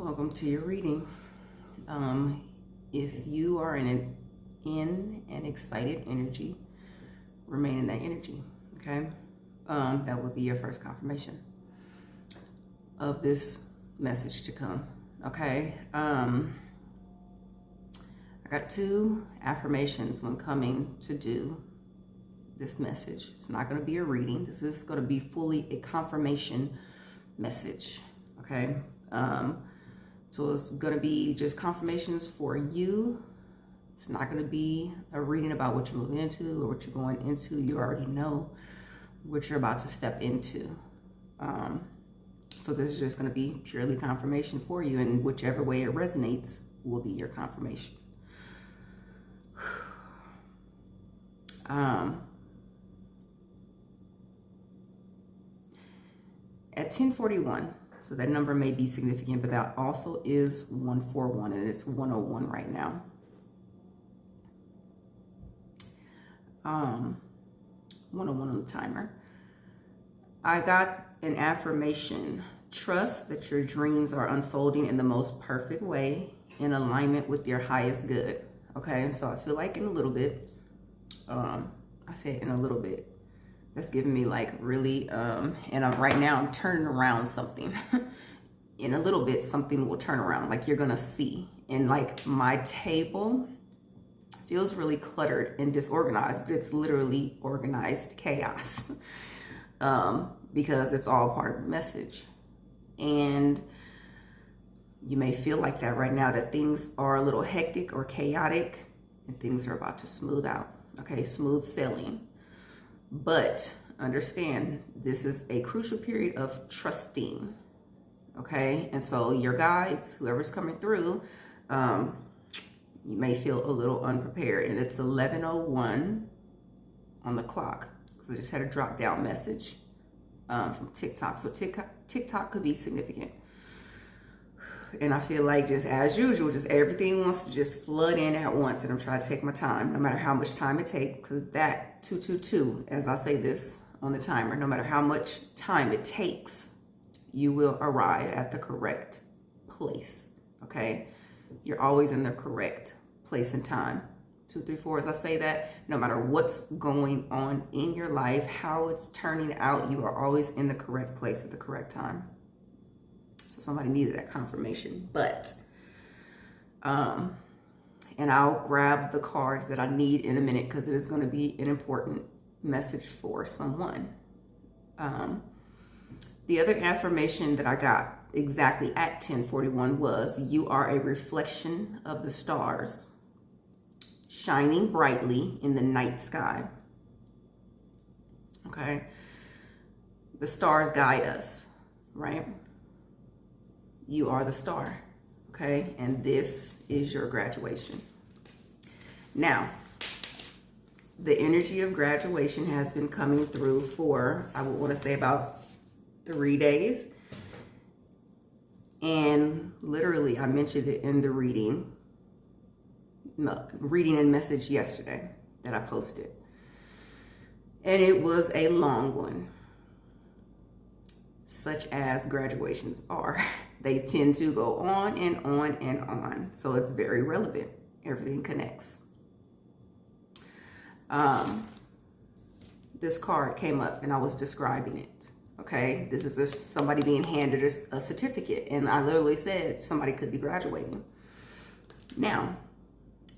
Welcome to your reading. If you are in an excited energy, remain in that energy, okay? That would be your first confirmation of this message to come, okay? I got two affirmations when coming to do this message. It's not going to be a reading. This is going to be fully a confirmation message, okay? So it's going to be just confirmations for you. It's not going to be a reading about what you're moving into or what you're going into. You already know what you're about to step into. So this is just going to be purely confirmation for you, and whichever way it resonates will be your confirmation. At 10:41, so that number may be significant, but that also is 141, and it's 101 right now. 101 on the timer. I got an affirmation. Trust that your dreams are unfolding in the most perfect way, in alignment with your highest good. Okay, so I feel like in a little bit, I say in a little bit, that's giving me like really, and right now I'm turning around something. In a little bit, something will turn around, like you're gonna see. And like my table feels really cluttered and disorganized, but it's literally organized chaos. Because it's all part of the message. And you may feel like that right now, that things are a little hectic or chaotic and things are about to smooth out. Okay, smooth sailing. But understand, this is a crucial period of trusting. Okay, and so your guides, whoever's coming through, you may feel a little unprepared. And it's 11:01 on the clock. So I just had a drop down message from TikTok. So TikTok could be significant. And I feel like, just as usual, just everything wants to just flood in at once, and I'm trying to take my time, no matter how much time it takes, because that 222, as I say this on the timer, no matter how much time it takes, you will arrive at the correct place, okay? You're always in the correct place and time. 2, 3, 4, as I say that, no matter what's going on in your life, how it's turning out, you are always in the correct place at the correct time. So somebody needed that confirmation, but, and I'll grab the cards that I need in a minute, because it is going to be an important message for someone. The other affirmation that I got exactly at 10:41 was, you are a reflection of the stars, shining brightly in the night sky. Okay. The stars guide us, right? You are the star, okay? And this is your graduation. Now, the energy of graduation has been coming through for, I would want to say, about 3 days. And literally, I mentioned it in the reading and message yesterday that I posted. And it was a long one, such as graduations are. They tend to go on and on and on. So it's very relevant. Everything connects. This card came up and I was describing it. Okay, this is somebody being handed a certificate. And I literally said somebody could be graduating. Now,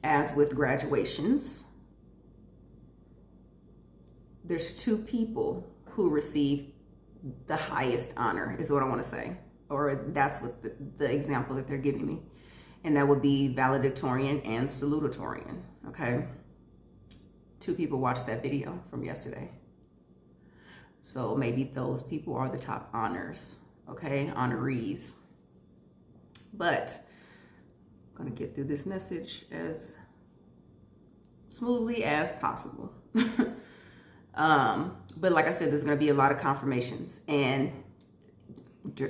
as with graduations, there's two people who receive the highest honor, is what I want to say. Or that's what the example that they're giving me. And that would be valedictorian and salutatorian, okay? 2 people watched that video from yesterday. So maybe those people are the top honors, okay? Honorees. But I'm going to get through this message as smoothly as possible. But like I said, there's going to be a lot of confirmations. And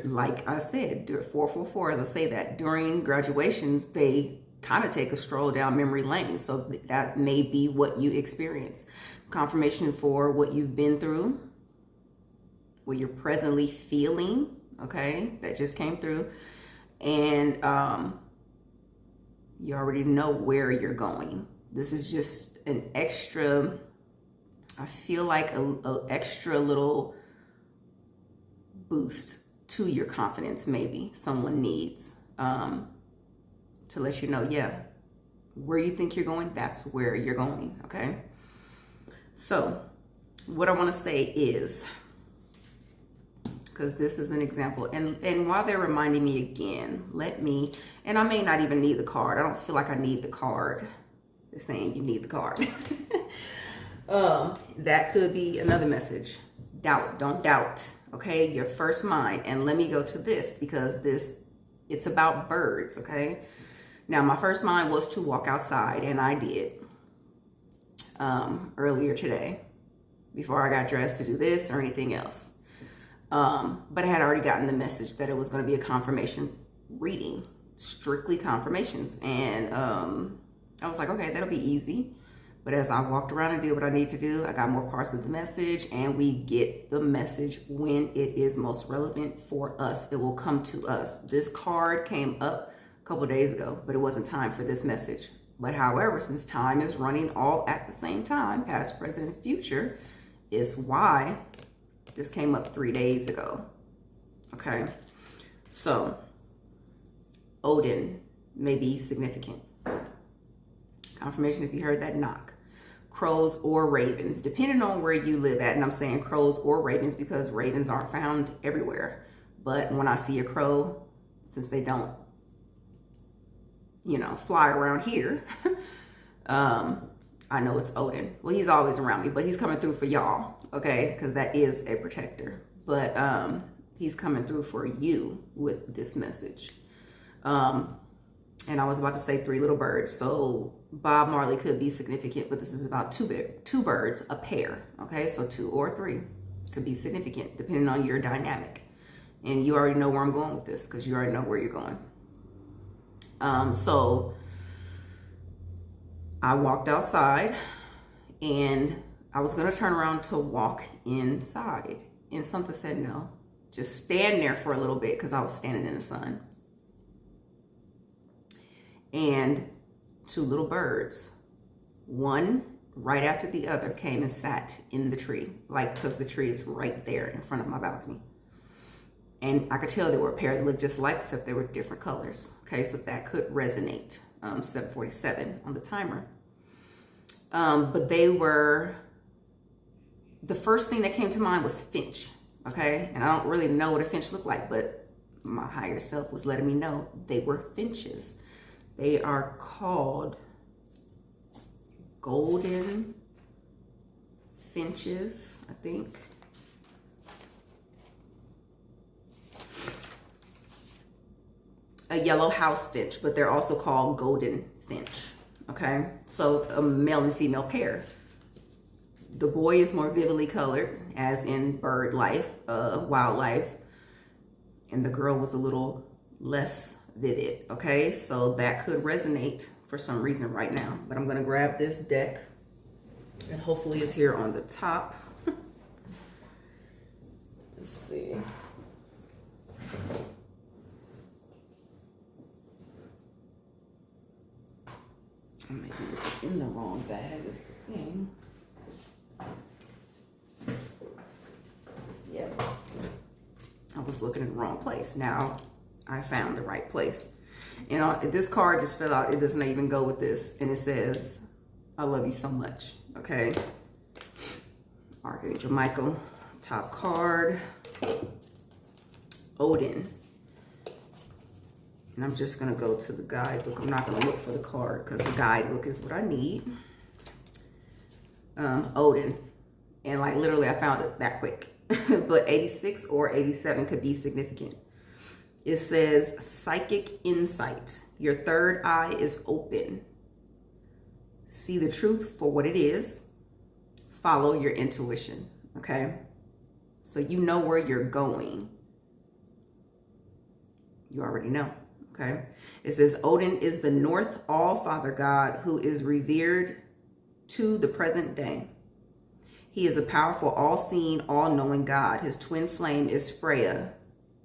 like I said, 444, as I say that, during graduations, they kind of take a stroll down memory lane. So that may be what you experience. Confirmation for what you've been through, what you're presently feeling, okay? That just came through. And you already know where you're going. This is just an extra, I feel like a extra little boost to your confidence. Maybe someone needs to let you know, yeah, where you think you're going, that's where you're going. Okay. So what I want to say is, because this is an example, and while they're reminding me again, and I may not even need the card. I don't feel like I need the card. They're saying you need the card. That could be another message. Don't doubt. Okay, your first mind. And let me go to this, because it's about birds. Okay, now my first mind was to walk outside, and I did earlier today before I got dressed to do this or anything else. But I had already gotten the message that it was going to be a confirmation reading, strictly confirmations. And I was like, okay, that'll be easy. But as I walked around and did what I need to do, I got more parts of the message, and we get the message when it is most relevant for us. It will come to us. This card came up a couple days ago, but it wasn't time for this message. But however, since time is running all at the same time, past, present, and future, is why this came up 3 days ago. Okay, so Odin may be significant. Confirmation if you heard that knock. Crows or ravens, depending on where you live at. And I'm saying crows or ravens because ravens aren't found everywhere. But when I see a crow, since they don't, fly around here, I know it's Odin. Well, he's always around me, but he's coming through for y'all, okay? Because that is a protector. But he's coming through for you with this message. And I was about to say 3 little birds. So Bob Marley could be significant, but this is about two birds, a pair. Okay, so 2 or 3 could be significant depending on your dynamic. And you already know where I'm going with this because you already know where you're going. So I walked outside and I was going to turn around to walk inside. And something said, no, just stand there for a little bit, because I was standing in the sun. And 2 little birds, one right after the other, came and sat in the tree, because the tree is right there in front of my balcony. And I could tell they were a pair that looked just like, except they were different colors. Okay, so that could resonate. 7:47 on the timer. But they were, the first thing that came to mind was finch. Okay, and I don't really know what a finch looked like, but my higher self was letting me know they were finches. They are called golden finches, I think. A yellow house finch, but they're also called golden finch. Okay, so a male and female pair. The boy is more vividly colored, as in bird life, wildlife, and the girl was a little less vivid. Okay, so that could resonate for some reason right now. But I'm gonna grab this deck, and hopefully it's here on the top. Let's see. I may be in the wrong bag. Is the thing. Yep. I was looking in the wrong place. Now I found the right place. And this card just fell out. It doesn't even go with this. And it says, I love you so much. Okay. Archangel Michael, top card. Odin. And I'm just going to go to the guidebook. I'm not going to look for the card because the guidebook is what I need. Odin. And like literally I found it that quick. But 86 or 87 could be significant. It says psychic insight. Your third eye is open. See the truth for what it is. Follow your intuition. Okay. So you know where you're going. You already know. Okay. It says Odin is the North All-Father God who is revered to the present day. He is a powerful, all-seeing, all-knowing God. His twin flame is Freya,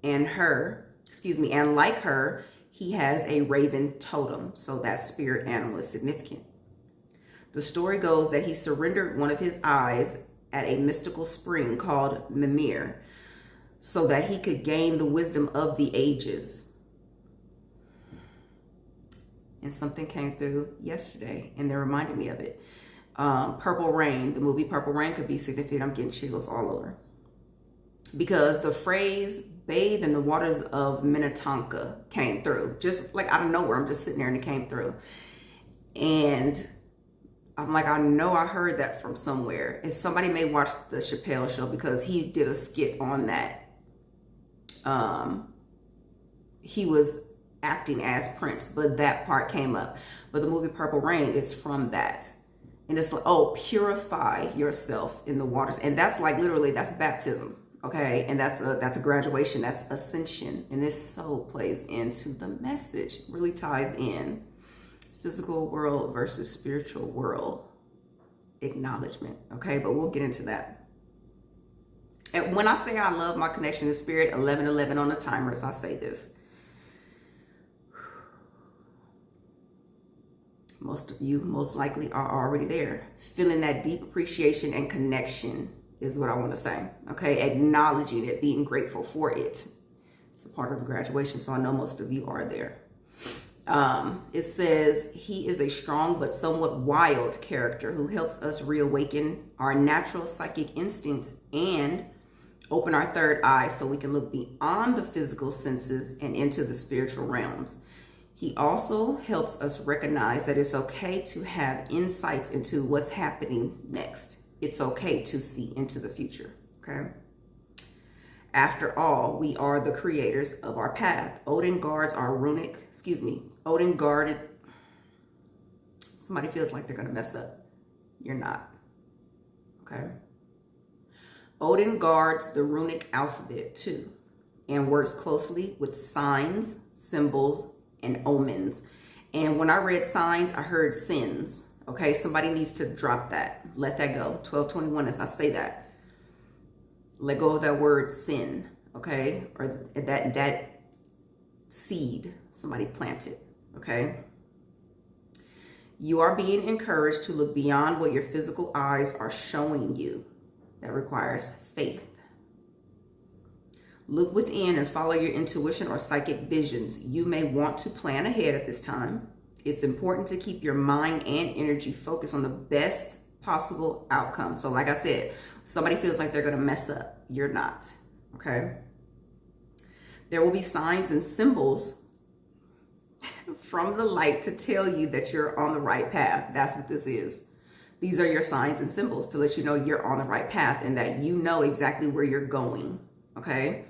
and her excuse me, and like her, he has a raven totem. So that spirit animal is significant. The story goes that he surrendered one of his eyes at a mystical spring called Mimir so that he could gain the wisdom of the ages. And something came through yesterday and they reminded me of it. Purple Rain, the movie Purple Rain could be significant. I'm getting chills all over. Because the phrase bathe in the waters of Minnetonka came through. Just like out of nowhere, I'm just sitting there and it came through. And I'm like, I know I heard that from somewhere. And somebody may watch the Chappelle Show because he did a skit on that. He was acting as Prince, but that part came up. But the movie Purple Rain is from that. And it's like, oh, purify yourself in the waters. And that's like literally, that's baptism. Okay. And that's a graduation. That's ascension. And this so plays into the message. It really ties in. Physical world versus spiritual world acknowledgement. Okay, but we'll get into that. And when I say I love my connection to spirit, 11:11 on the timer as I say this. Most of you most likely are already there. Feeling that deep appreciation and connection is what I want to say. Okay, acknowledging it, being grateful for it. It's a part of the graduation, so I know most of you are there. It says he is a strong but somewhat wild character who helps us reawaken our natural psychic instincts and open our third eye so we can look beyond the physical senses and into the spiritual realms. He also helps us recognize that it's okay to have insights into what's happening next. It's okay to see into the future, okay? After all, we are the creators of our path. Odin guards our Odin guarded. Somebody feels like they're going to mess up. You're not. Okay. Odin guards the runic alphabet too and works closely with signs, symbols, and omens. And when I read signs, I heard sins. Okay. Somebody needs to drop that. Let that go. 1221 as I say that. Let go of that word sin, okay? Or that seed somebody planted, okay? You are being encouraged to look beyond what your physical eyes are showing you. That requires faith. Look within and follow your intuition or psychic visions. You may want to plan ahead at this time. It's important to keep your mind and energy focused on the best possible outcome. So like I said, somebody feels like they're going to mess up. You're not. Okay. There will be signs and symbols from the light to tell you that you're on the right path. That's what this is. These are your signs and symbols to let you know you're on the right path and that you know exactly where you're going. Okay.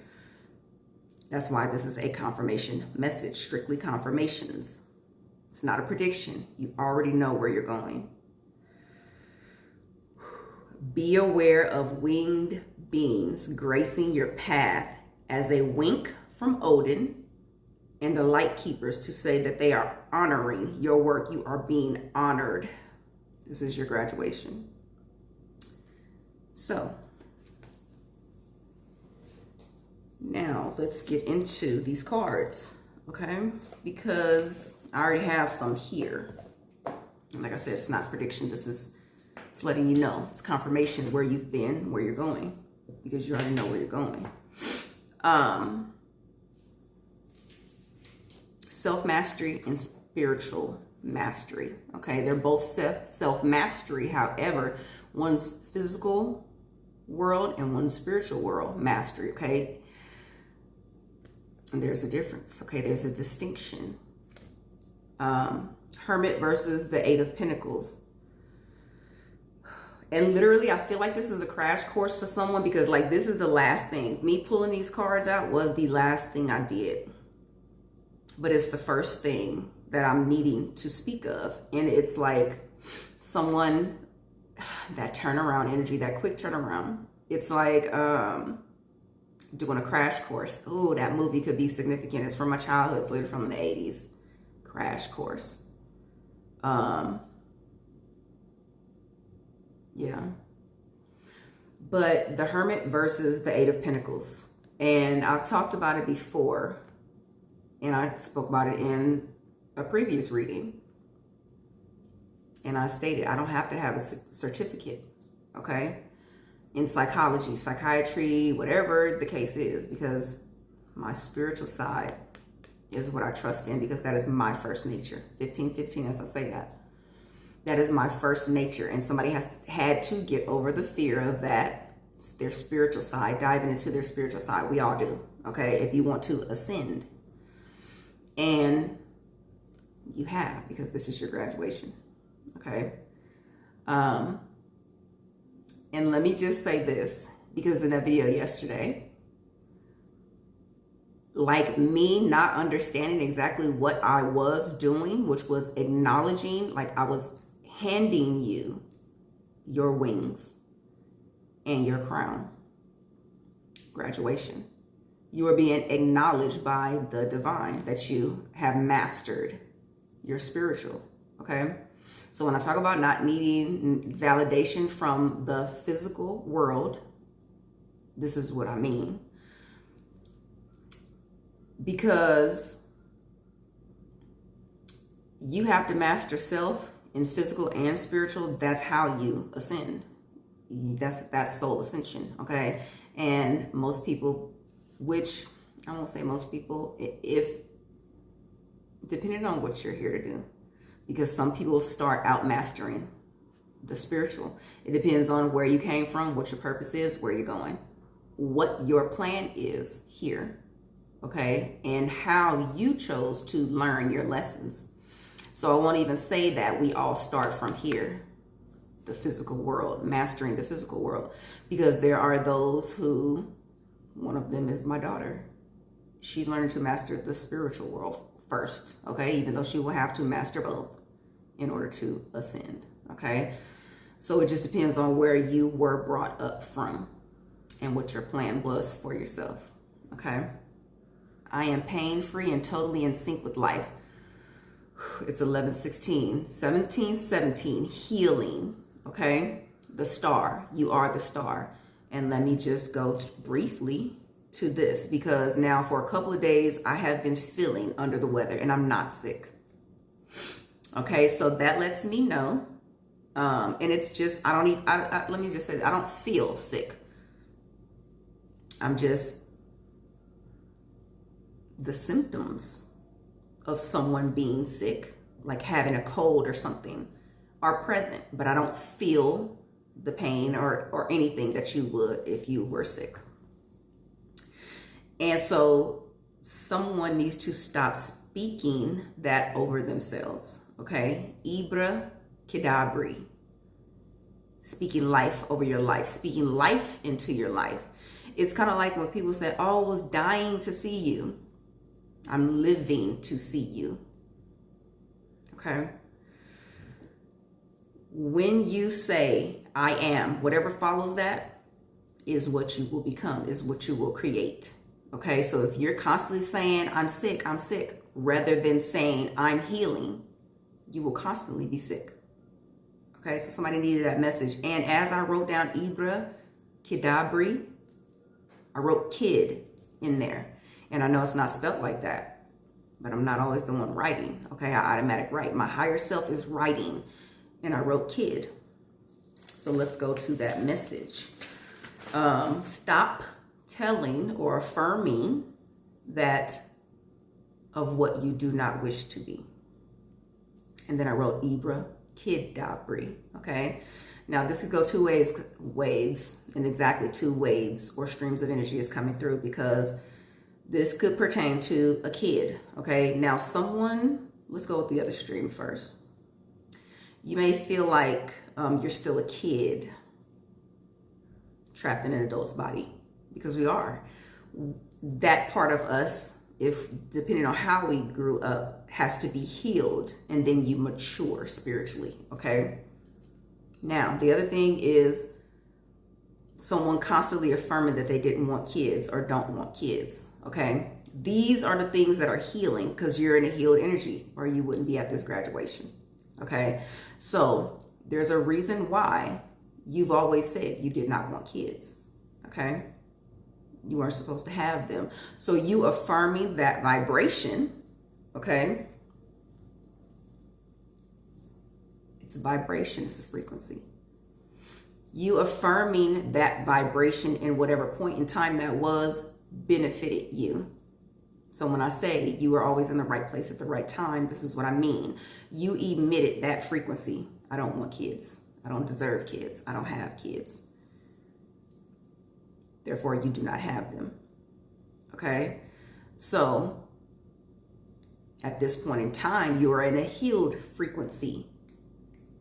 That's why this is a confirmation message, strictly confirmations. It's not a prediction. You already know where you're going. Be aware of winged beings gracing your path as a wink from Odin and the light keepers to say that they are honoring your work. You are being honored. This is your graduation. So now let's get into these cards, okay? Because I already have some here. And like I said, it's not prediction. This is it's letting you know. It's confirmation where you've been, where you're going, because you already know where you're going. Self-mastery and spiritual mastery. Okay, they're both self-mastery. However, one's physical world and one's spiritual world mastery. Okay, and there's a difference. Okay, there's a distinction. Hermit versus the Eight of Pentacles. And literally, I feel like this is a crash course for someone because like this is the last thing. Me pulling these cards out was the last thing I did. But it's the first thing that I'm needing to speak of. And it's like someone, that turnaround energy, that quick turnaround. It's like doing a crash course. Oh, that movie could be significant. It's from my childhood. It's literally from the 80s. Crash course. Yeah. But the Hermit versus the Eight of Pentacles. And I've talked about it before. And I spoke about it in a previous reading. And I stated, I don't have to have a certificate, okay? In psychology, psychiatry, whatever the case is, because my spiritual side is what I trust in, because that is my first nature. 15:15, as I say that. That is my first nature. And somebody had to get over the fear of that, their spiritual side, diving into their spiritual side. We all do, okay? If you want to ascend. And you have, because this is your graduation, okay? And let me just say this, because in that video yesterday, like me not understanding exactly what I was doing, which was acknowledging, like I was handing you your wings and your crown, graduation. You are being acknowledged by the divine that you have mastered your spiritual, okay? So when I talk about not needing validation from the physical world, this is what I mean. Because you have to master self in physical and spiritual. That's how you ascend. That's soul ascension, okay? And most people, which I won't say most people, if depending on what you're here to do, because some people start out mastering the spiritual. It depends on where you came from, what your purpose is, where you're going, what your plan is here, okay? And how you chose to learn your lessons. So I won't even say that we all start from here, the physical world, mastering the physical world, because there are those who, one of them is my daughter. She's learning to master the spiritual world first, okay? Even though she will have to master both in order to ascend, okay? So it just depends on where you were brought up from and what your plan was for yourself, okay? I am pain-free and totally in sync with life. It's 11:16, 17:17, healing, okay? The star, you are the star. And let me just go briefly to this, because now for a couple of days, I have been feeling under the weather and I'm not sick. Okay, so that lets me know. And it's just, let me just say, I don't feel sick. I'm just, the symptoms of someone being sick, like having a cold or something, are present, but I don't feel the pain or anything that you would if you were sick. And so someone needs to stop speaking that over themselves, okay? Ibra Kedabri. Speaking life over your life, speaking life into your life. It's kind of like when people say, oh, I was dying to see you. I'm living to see you, okay? When you say, I am, whatever follows that is what you will become, is what you will create. Okay, so if you're constantly saying, I'm sick, rather than saying, I'm healing, you will constantly be sick. Okay, so somebody needed that message. And as I wrote down Ibra Kidabri, I wrote kid in there. And I know it's not spelled like that, but I'm not always the one writing. Okay, I automatic write. My higher self is writing, and I wrote kid. So let's go to that message. Stop telling or affirming that of what you do not wish to be. And then I wrote Ibra Kid Dabri, okay? Now this could go two waves, and exactly two waves or streams of energy is coming through, because this could pertain to a kid, okay? Now someone, let's go with the other stream first. You may feel like you're still a kid trapped in an adult's body, because we are. That part of us, if depending on how we grew up, has to be healed, and then you mature spiritually, okay? Now, the other thing is someone constantly affirming that they didn't want kids or don't want kids, okay? These are the things that are healing, because you're in a healed energy, or you wouldn't be at this graduation, okay? So there's a reason why you've always said you did not want kids, okay? You weren't supposed to have them. So you affirming that vibration, okay? It's a vibration, it's a frequency. You affirming that vibration in whatever point in time that was benefited you. So when I say you were always in the right place at the right time, this is what I mean. You emitted that frequency. I don't want kids. I don't deserve kids. I don't have kids. Therefore, you do not have them. Okay? So at this point in time, you are in a healed frequency.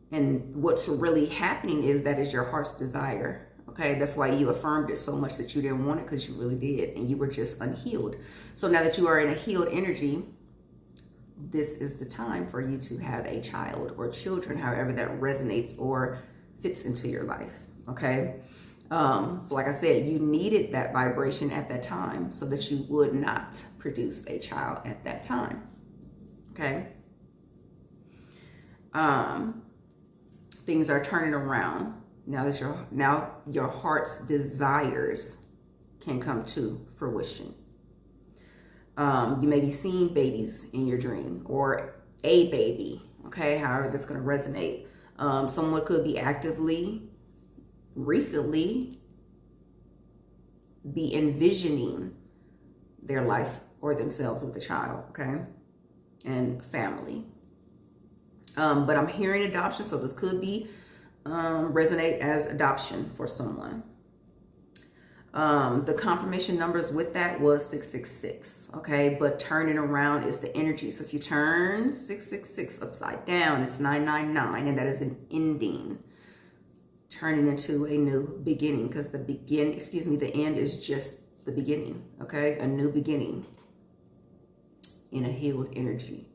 And what's really happening is that is your heart's desire. Okay, that's why you affirmed it so much that you didn't want it, because you really did, and you were just unhealed. So now that you are in a healed energy, this is the time for you to have a child or children, however that resonates or fits into your life. Okay, so like I said, you needed that vibration at that time so that you would not produce a child at that time. Okay, things are turning around. Now that your heart's desires can come to fruition. You may be seeing babies in your dream, or a baby, okay, however that's going to resonate. Someone could be recently be envisioning their life or themselves with a child, okay, and family. But I'm hearing adoption, so this could be resonate as adoption for someone. The confirmation numbers with that was 666, okay, but turning around is the energy. So if you turn 666 upside down, it's 999, and that is an ending, turning into a new beginning, because the end is just the beginning, okay, a new beginning in a healed energy.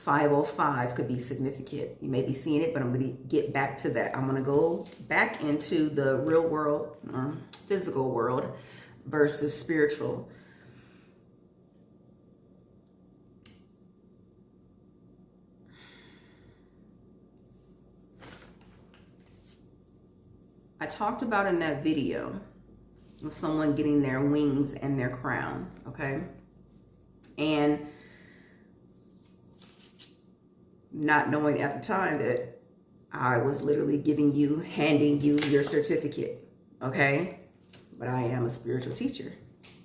505 could be significant. You may be seeing it, but I'm going to get back to that. I'm going to go back into the real world, physical world versus spiritual. I talked about in that video of someone getting their wings and their crown, okay? And not knowing at the time that I was literally handing you your certificate, okay? But I am a spiritual teacher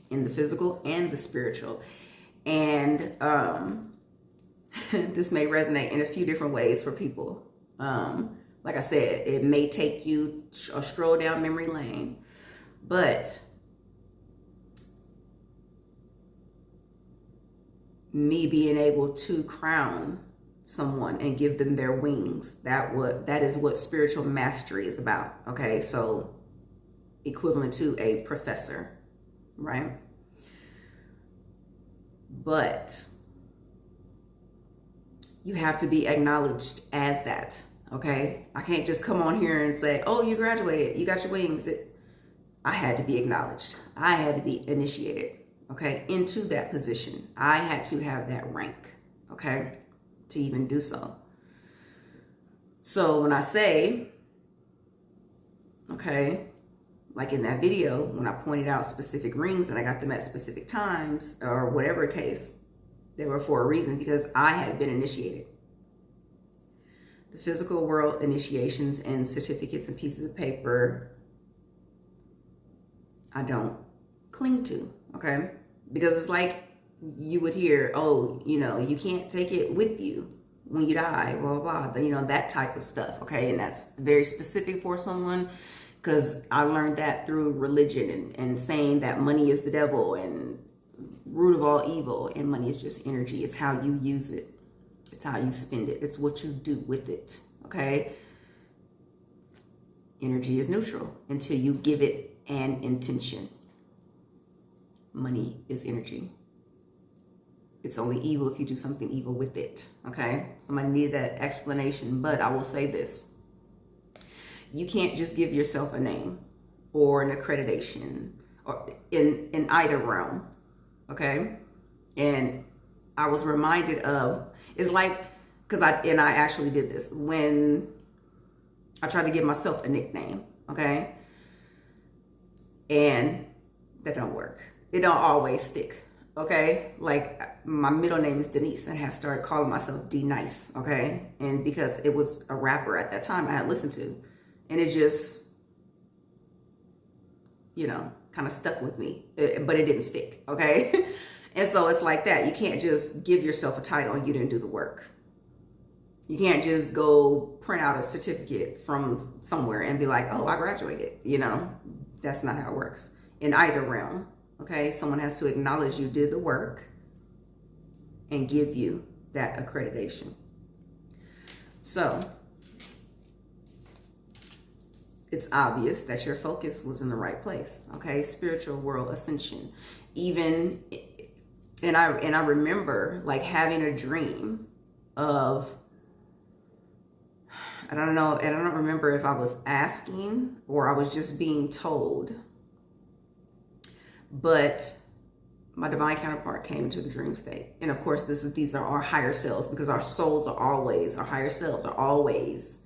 in the physical and the spiritual. And this may resonate in a few different ways for people. Like I said, it may take you a stroll down memory lane, but me being able to crown someone and give them their wings, that is what spiritual mastery is about, okay? So equivalent to a professor, right? But you have to be acknowledged as that, okay? I can't just come on here and say, oh, you graduated, you got your wings. I had to be acknowledged. I had to be initiated, okay, into that position. I had to have that rank, okay, to even do so. So when I say, okay, like in that video, when I pointed out specific rings and I got them at specific times or whatever case, they were for a reason, because I had been initiated. The physical world initiations and certificates and pieces of paper, I don't cling to, okay? Because it's like you would hear, oh, you can't take it with you when you die, blah, blah, blah, that type of stuff, okay? And that's very specific for someone, because I learned that through religion and saying that money is the devil and root of all evil, and money is just energy. It's how you use it. It's how you spend it. It's what you do with it, okay? Energy is neutral until you give it an intention. Money is energy. It's only evil if you do something evil with it, okay? Somebody needed that explanation, but I will say this. You can't just give yourself a name or an accreditation or in either realm, okay? And I was reminded of, it's like, because I actually did this when I tried to give myself a nickname, okay? And that don't work. It don't always stick. Okay, like my middle name is Denise, and I have started calling myself D Nice. Okay, and because it was a rapper at that time I had listened to, and it just, kind of stuck with me, but it didn't stick. Okay, and so it's like that. You can't just give yourself a title and you didn't do the work. You can't just go print out a certificate from somewhere and be like, oh, I graduated. That's not how it works in either realm. Okay, someone has to acknowledge you did the work and give you that accreditation. So it's obvious that your focus was in the right place. Okay, spiritual world ascension. And I remember like having a dream of, I don't know, and I don't remember if I was asking or I was just being told. But my divine counterpart came into the dream state. And of course, these are our higher selves, because our higher selves are always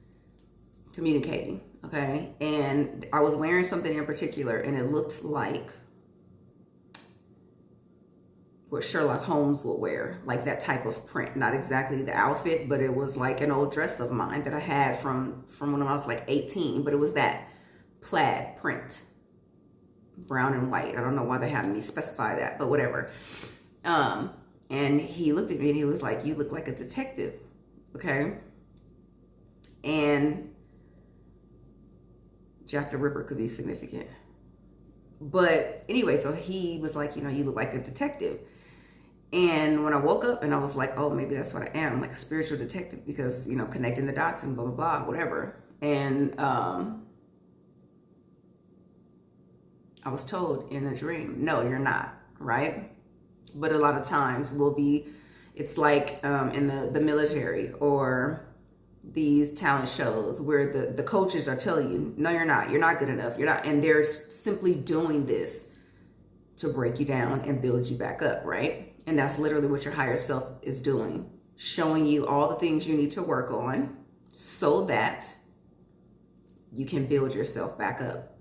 communicating. Okay. And I was wearing something in particular, and it looked like what Sherlock Holmes would wear, like that type of print. Not exactly the outfit, but it was like an old dress of mine that I had from when I was like 18, but it was that plaid print. Brown and white. I don't know why they had me specify that, but whatever. And he looked at me and he was like, you look like a detective. Okay. And Jack the Ripper could be significant. But anyway, so he was like, you look like a detective. And when I woke up and I was like, oh, maybe that's what I am, like a spiritual detective, because, connecting the dots and blah, blah, blah, whatever. And, I was told in a dream, no, you're not, right? But a lot of times it's like in the military or these talent shows where the coaches are telling you, no, you're not good enough, you're not. And they're simply doing this to break you down and build you back up, right? And that's literally what your higher self is doing, showing you all the things you need to work on so that you can build yourself back up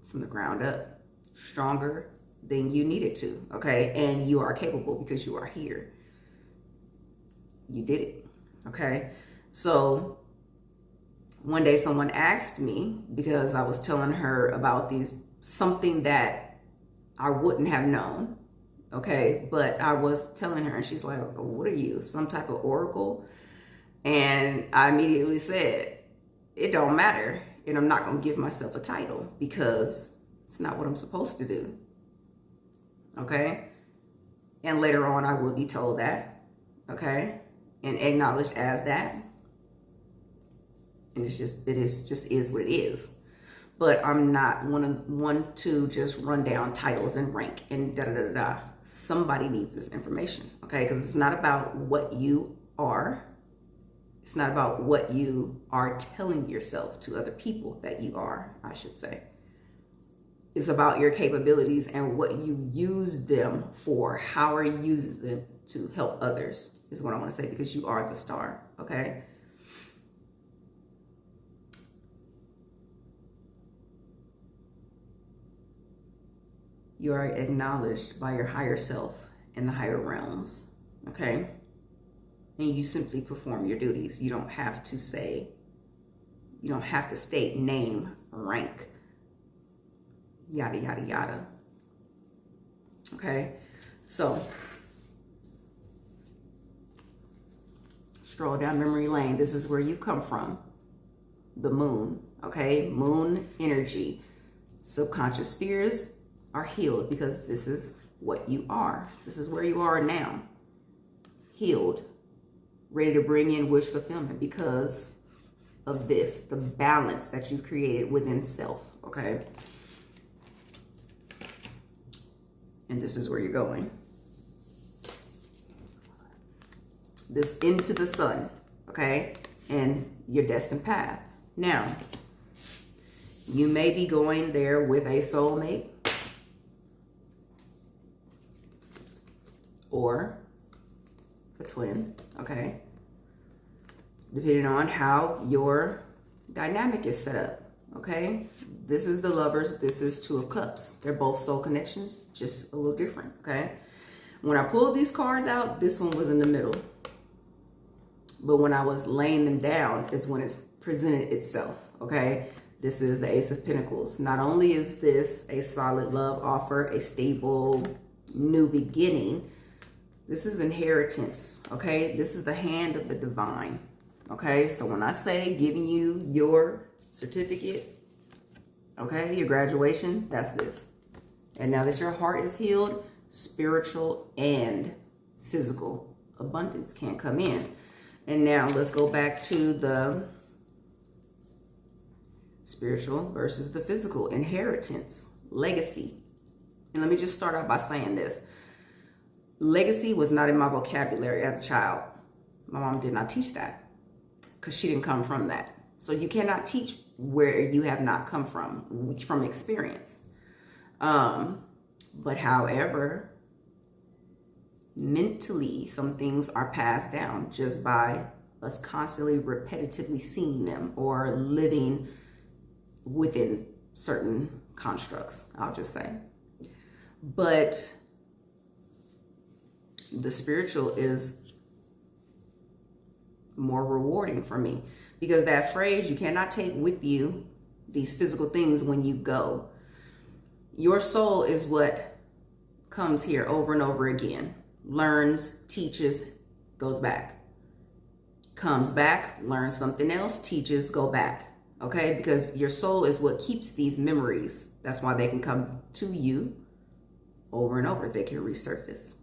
from the ground up. Stronger than you needed to, okay? And you are capable because you are here. You did it, okay? So one day someone asked me, because I was telling her about something that I wouldn't have known, okay? But I was telling her, and she's like, oh, what are you, some type of oracle? And I immediately said, it don't matter, and I'm not gonna give myself a title because it's not what I'm supposed to do. Okay? And later on, I will be told that. Okay? And acknowledged as that. And it is what it is. But I'm not one to just run down titles and rank and da da da da. Somebody needs this information. Okay? Because it's not about what you are. It's not about what you are telling yourself to other people that you are, I should say. It's about your capabilities and what you use them for. How are you using them to help others is what I want to say, because you are the star, okay? You are acknowledged by your higher self in the higher realms, okay? And you simply perform your duties. You don't have to state name, rank, yada, yada, yada. Okay, so stroll down memory lane. This is where you've come from. The moon, okay? Moon energy. Subconscious fears are healed because this is what you are. This is where you are now. Healed. Ready to bring in wish fulfillment because of this, the balance that you've created within self, okay? And this is where you're going. This into the sun, okay? And your destined path. Now, you may be going there with a soulmate or a twin, okay? Depending on how your dynamic is set up. okay? This is the Lovers, this is Two of Cups. They're both soul connections, just a little different, okay? When I pulled these cards out, this one was in the middle. But when I was laying them down is when it's presented itself, okay? This is the Ace of Pentacles. Not only is this a solid love offer, a stable new beginning, this is inheritance, okay? This is the hand of the divine, okay? So when I say giving you your certificate, okay, your graduation, that's this. And now that your heart is healed, spiritual and physical abundance can come in. And now let's go back to the spiritual versus the physical. Inheritance, legacy. And let me just start out by saying this. Legacy was not in my vocabulary as a child. My mom did not teach that because she didn't come from that. So you cannot teach where you have not come from experience. But however, mentally, some things are passed down just by us constantly repetitively seeing them or living within certain constructs, I'll just say. But the spiritual is more rewarding for me because that phrase, you cannot take with you these physical things when you go. Your soul is what comes here over and over again. Learns, teaches, goes back. Comes back, learns something else, teaches, go back. Okay? Because your soul is what keeps these memories. That's why they can come to you over and over. They can resurface.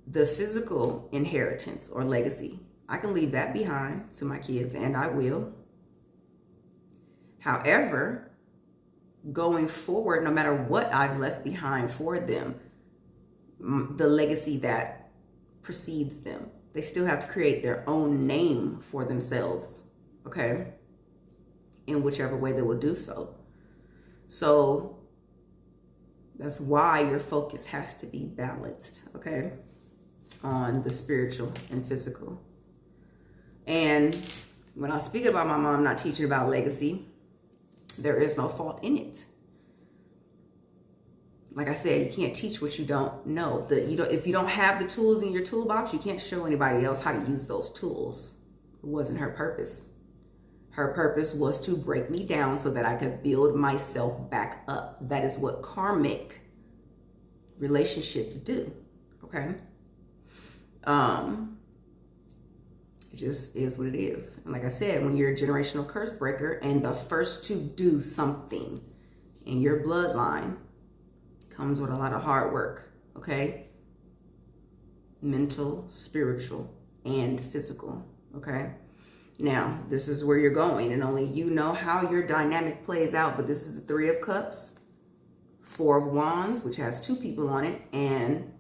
The physical inheritance or legacy, I can leave that behind to my kids, and I will. However, going forward, no matter what I've left behind for them, the legacy that precedes them, they still have to create their own name for themselves, okay? In whichever way they will do so. So that's why your focus has to be balanced, okay? On the spiritual and physical. And when I speak about my mom not teaching about legacy, there is no fault in it. Like I said, you can't teach what you don't know. If you don't have the tools in your toolbox, you can't show anybody else how to use those tools. It wasn't her purpose. Her purpose was to break me down so that I could build myself back up. That is what karmic relationships do, okay? It just is what it is. And like I said, when you're a generational curse breaker and the first to do something in your bloodline comes with a lot of hard work, okay? Mental, spiritual, and physical, okay? Now, this is where you're going, and only you know how your dynamic plays out, but this is the Three of Cups, Four of Wands, which has 2 people on it, and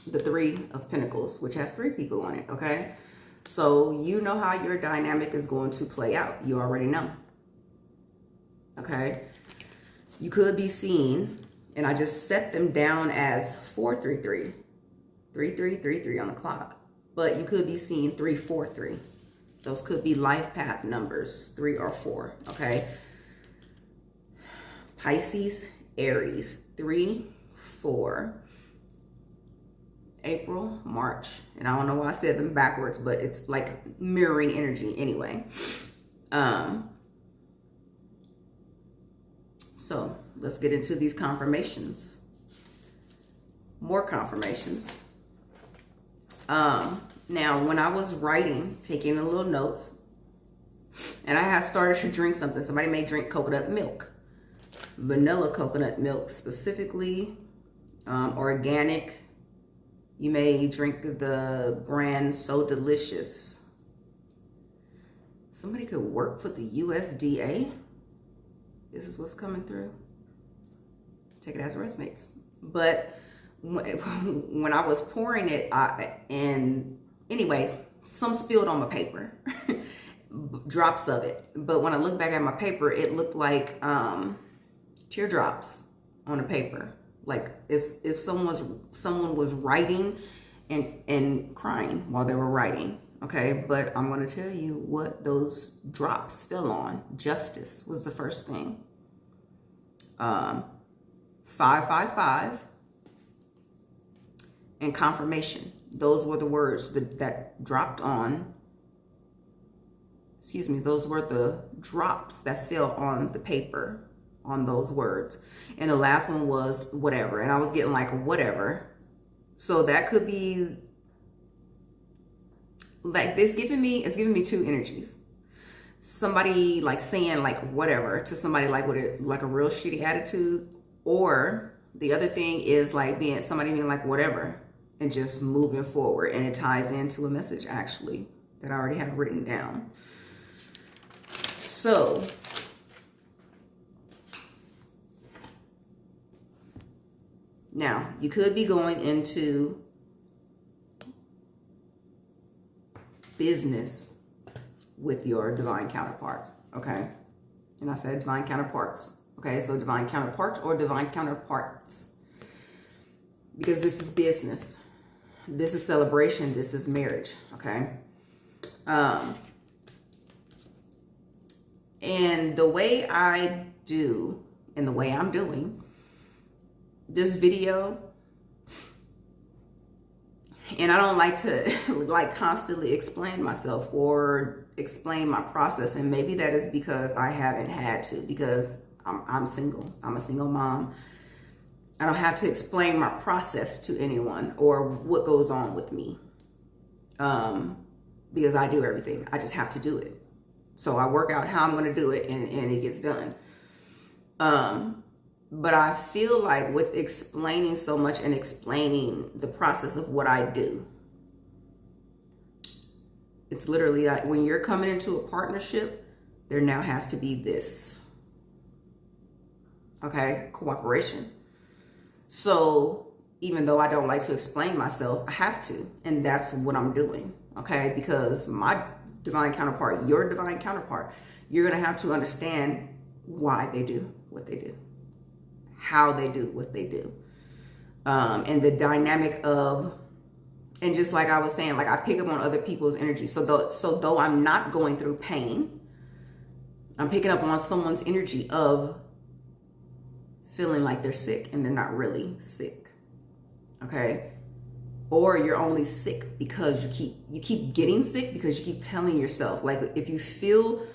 the Three of Pentacles, which has 3 people on it, okay? So you know how your dynamic is going to play out. You already know, okay? You could be seen, and I just set them down as 433, 3333 on the clock, but you could be seeing 343. Those could be life path numbers, 3 or 4, okay? Pisces, Aries, 3, 4, April, March. And I don't know why I said them backwards, but it's like mirroring energy anyway. So let's get into these confirmations. More confirmations. Now, when I was writing, taking a little notes, and I had started to drink something. Somebody may drink coconut milk. Vanilla coconut milk specifically, organic. You may drink the brand So Delicious. Somebody could work for the USDA. This is what's coming through. Take it as it resonates. But when I was pouring it, and anyway, some spilled on my paper, drops of it. But when I look back at my paper, it looked like teardrops on the paper. Like if someone was writing and crying while they were writing, Okay, but I'm going to tell you what those drops fell on. Justice was the first thing. 555 and confirmation. Those were the words that dropped on. Excuse me, those were the drops that fell on the paper on those words. And the last one was whatever. And I was getting like whatever. So that could be like it's giving me two energies. Somebody like saying like whatever to somebody like with like a real shitty attitude, or the other thing is like somebody being like whatever and just moving forward, and it ties into a message actually that I already have written down. So now you could be going into business with your divine counterparts, okay? And I said divine counterparts, okay? So divine counterparts or divine counterparts, because this is business. This is celebration. This is marriage, okay? And the way I do, and the way I'm doing this video, and I don't like to like constantly explain myself or explain my process. And maybe that is because I haven't had to, because I'm single. I'm a single mom. I don't have to explain my process to anyone or what goes on with me, because I do everything. I just have to do it. So I work out how I'm going to do it, and it gets done. But I feel like with explaining so much and explaining the process of what I do, it's literally like when you're coming into a partnership, there now has to be this, okay, cooperation. So even though I don't like to explain myself, I have to, and that's what I'm doing, okay? Because my divine counterpart, your divine counterpart, you're going to have to understand why they do what they do, how they do what they do, and the dynamic of, and just like I was saying, like I pick up on other people's energy. So though I'm not going through pain, I'm picking up on someone's energy of feeling like they're sick and they're not really sick, okay? Or you're only sick because you keep getting sick because you keep telling yourself, like if you feel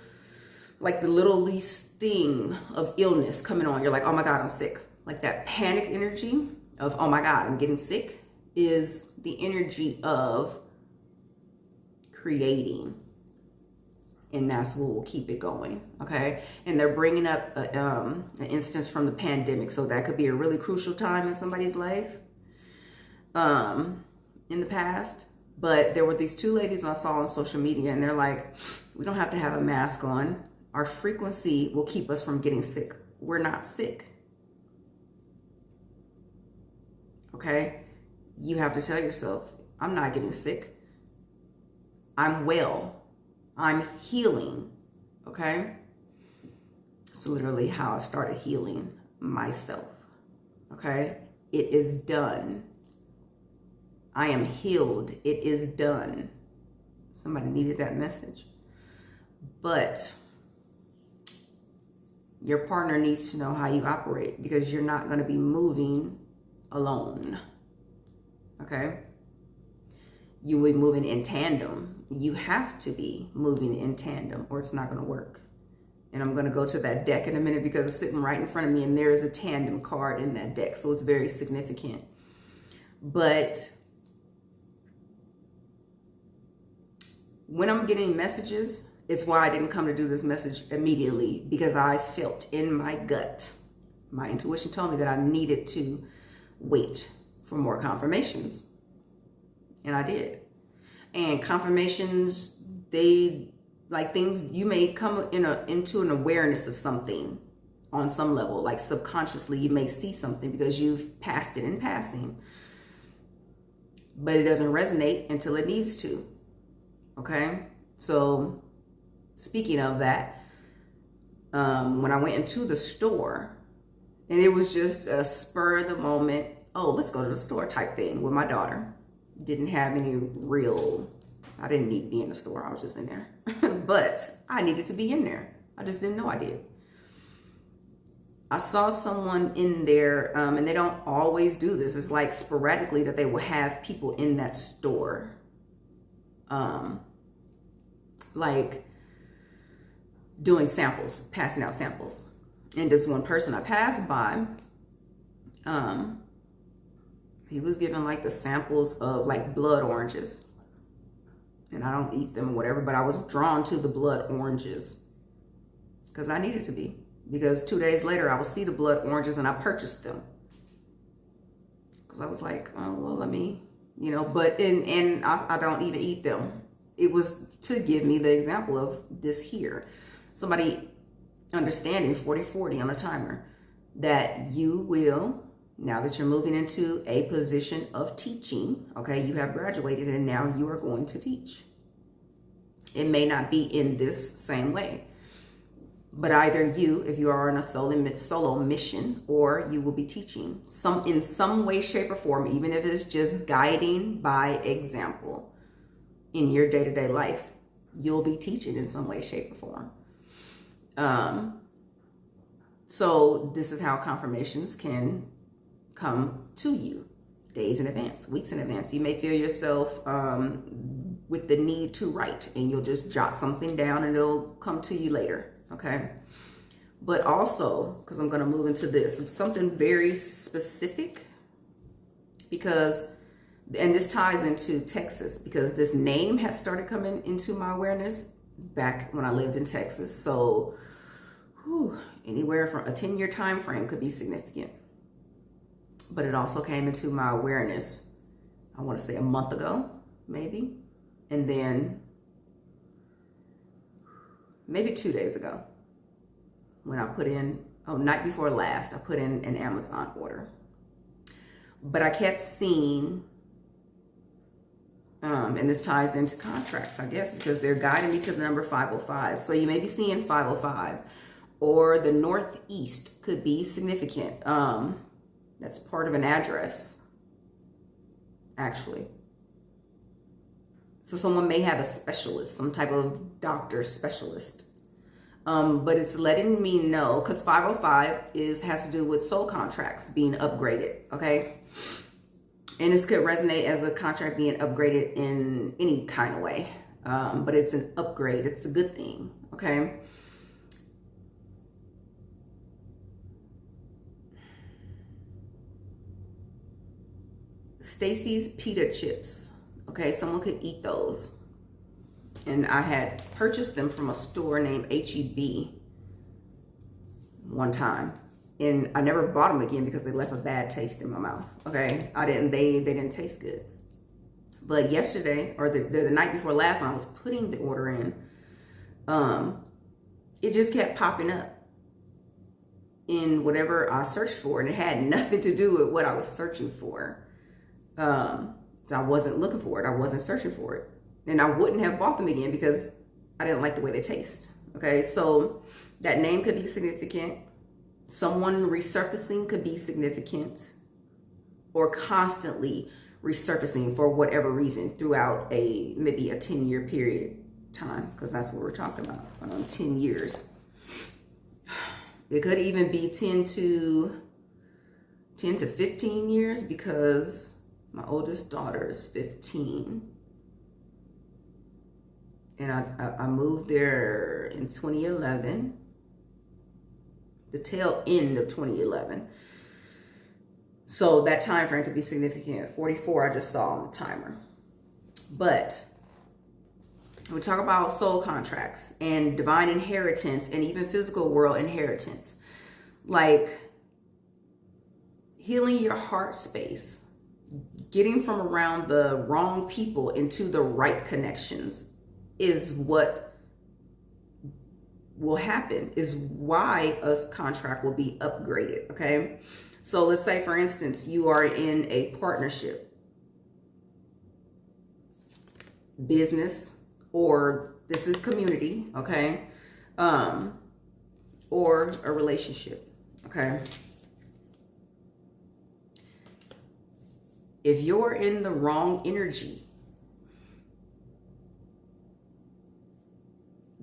like the little least thing of illness coming on, you're like, oh my God, I'm sick. Like that panic energy of, oh my God, I'm getting sick, is the energy of creating. And that's what will keep it going, okay? And they're bringing up an instance from the pandemic. So that could be a really crucial time in somebody's life in the past. But there were these two ladies I saw on social media, and they're like, we don't have to have a mask on. Our frequency will keep us from getting sick. We're not sick, okay? You have to tell yourself, I'm not getting sick. I'm well. I'm healing, okay? It's literally how I started healing myself, okay? It is done. I am healed. It is done. Somebody needed that message. But your partner needs to know how you operate, because you're not going to be moving alone, okay? You will be moving in tandem. You have to be moving in tandem or it's not going to work. And I'm going to go to that deck in a minute because it's sitting right in front of me, and there is a tandem card in that deck. So it's very significant. But when I'm getting messages, it's why I didn't come to do this message immediately, because I felt in my gut, my intuition told me that I needed to wait for more confirmations. And I did. And confirmations, they like things, you may come into an awareness of something on some level, like subconsciously you may see something because you've passed it in passing, but it doesn't resonate until it needs to, okay? So speaking of that, when I went into the store, and it was just a spur of the moment, oh, let's go to the store type thing with my daughter. Didn't have any real I didn't need to be in the store. I was just in there. But I needed to be in there. I just didn't know I did. I saw someone in there, and they don't always do this. It's like sporadically that they will have people in that store. Like doing samples, passing out samples. And this one person I passed by, he was giving like the samples of like blood oranges. And I don't eat them or whatever, but I was drawn to the blood oranges because I needed to be. Because 2 days later, I would see the blood oranges and I purchased them. Because I was like, oh, well, let me, but, and I don't even eat them. It was to give me the example of this here. Somebody understanding 40-40 on a timer, that you will, now that you're moving into a position of teaching, okay, you have graduated and now you are going to teach. It may not be in this same way, but either you, if you are on a solo mission, or you will be teaching in some way, shape, or form, even if it's just guiding by example in your day-to-day life, you'll be teaching in some way, shape, or form. So this is how confirmations can come to you days in advance, weeks in advance. You may feel yourself with the need to write, and you'll just jot something down and it'll come to you later, okay? But also, because I'm going to move into this, something very specific, because, and this ties into Texas, because this name has started coming into my awareness back when I lived in Texas. So anywhere from a 10-year time frame could be significant. But it also came into my awareness, I want to say a month ago, maybe. And then maybe 2 days ago, when I put in, night before last, I put in an Amazon order. But I kept seeing, and this ties into contracts, I guess, because they're guiding me to the number 505. So you may be seeing 505, or the Northeast could be significant. That's part of an address, actually. So someone may have a specialist, some type of doctor specialist. But it's letting me know, because 505 has to do with soul contracts being upgraded, okay? And this could resonate as a contract being upgraded in any kind of way. But it's an upgrade. It's a good thing, okay? Stacy's pita chips. Okay, someone could eat those. And I had purchased them from a store named H-E-B one time. And I never bought them again because they left a bad taste in my mouth. Okay, they didn't taste good. But yesterday, or the night before last, when I was putting the order in, it just kept popping up in whatever I searched for. And it had nothing to do with what I was searching for. I wasn't looking for it. I wasn't searching for it. And I wouldn't have bought them again because I didn't like the way they taste. Okay, so that name could be significant. Someone resurfacing could be significant, or constantly resurfacing for whatever reason throughout maybe a 10-year period time, because that's what we're talking about, 10 years. It could even be 10 to 15 years, because my oldest daughter is 15. And I moved there in 2011, the tail end of 2011. So that time frame could be significant. 44 I just saw on the timer. But we talk about soul contracts and divine inheritance and even physical world inheritance. Like healing your heart space, getting from around the wrong people into the right connections is what will happen, is why a contract will be upgraded, okay? So let's say, for instance, you are in a partnership, business, or this is community, okay? Or a relationship, okay? If you're in the wrong energy,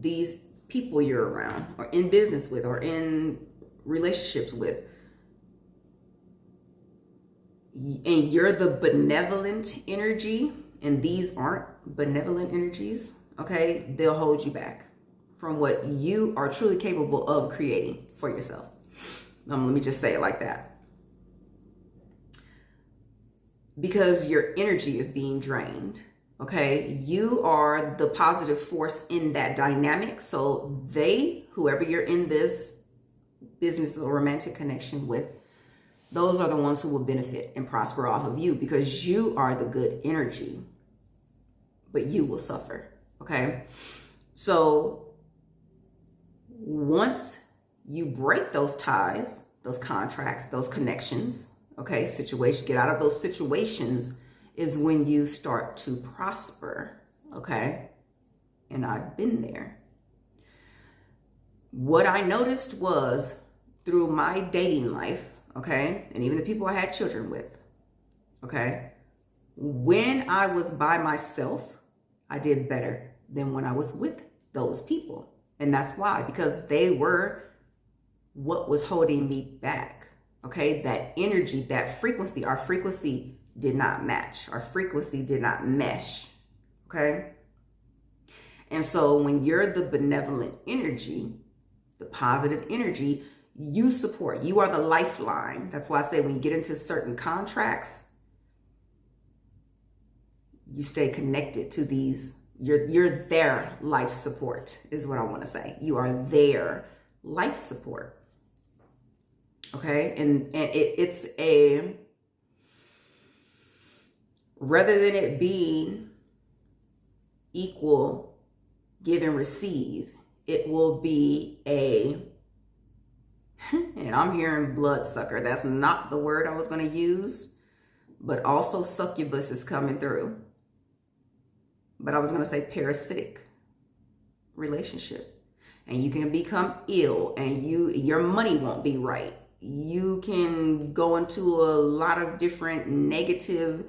these people you're around or in business with or in relationships with, and you're the benevolent energy and these aren't benevolent energies, okay, they'll hold you back from what you are truly capable of creating for yourself. Let me just say it like that. Because your energy is being drained, okay? You are the positive force in that dynamic. So whoever you're in this business or romantic connection with, those are the ones who will benefit and prosper off of you because you are the good energy, but you will suffer, okay? So once you break those ties, those contracts, those connections, okay, get out of those situations is when you start to prosper, okay? And I've been there. What I noticed was through my dating life, okay, and even the people I had children with, okay, when I was by myself, I did better than when I was with those people. And that's why, because they were what was holding me back, okay? That energy, that frequency, our frequency did not match. Our frequency did not mesh, okay? And so when you're the benevolent energy, the positive energy, you support, you are the lifeline. That's why I say when you get into certain contracts, you stay connected to these, you're their life support is what I want to say. You are their life support. Okay. And it's rather than it being equal give and receive, it will be and I'm hearing bloodsucker. That's not the word I was going to use, but also succubus is coming through. But I was going to say parasitic relationship. And you can become ill and your money won't be right. You can go into a lot of different negative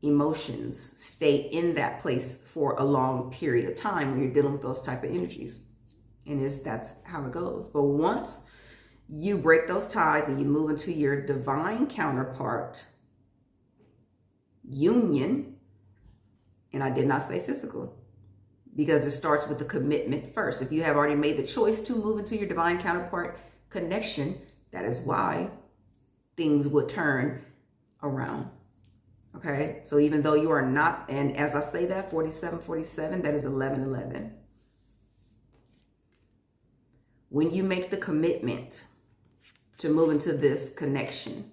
emotions, stay in that place for a long period of time when you're dealing with those type of energies. And that's how it goes. But once you break those ties and you move into your divine counterpart union, and I did not say physical, because it starts with the commitment first. If you have already made the choice to move into your divine counterpart connection, that is why things would turn around. Okay, so even though you are not, and as I say that, 4747, that is 1111. When you make the commitment to move into this connection,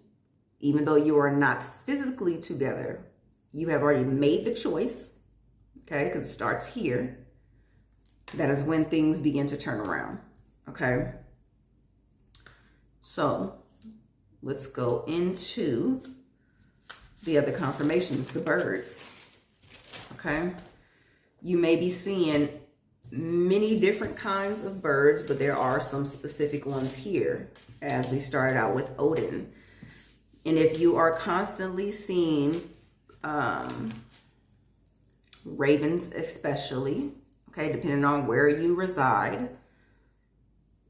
even though you are not physically together, you have already made the choice, okay, because it starts here. That is when things begin to turn around, okay? So let's go into the other confirmations, the birds, okay? You may be seeing many different kinds of birds, but there are some specific ones here as we started out with Odin. And if you are constantly seeing ravens especially, okay, depending on where you reside,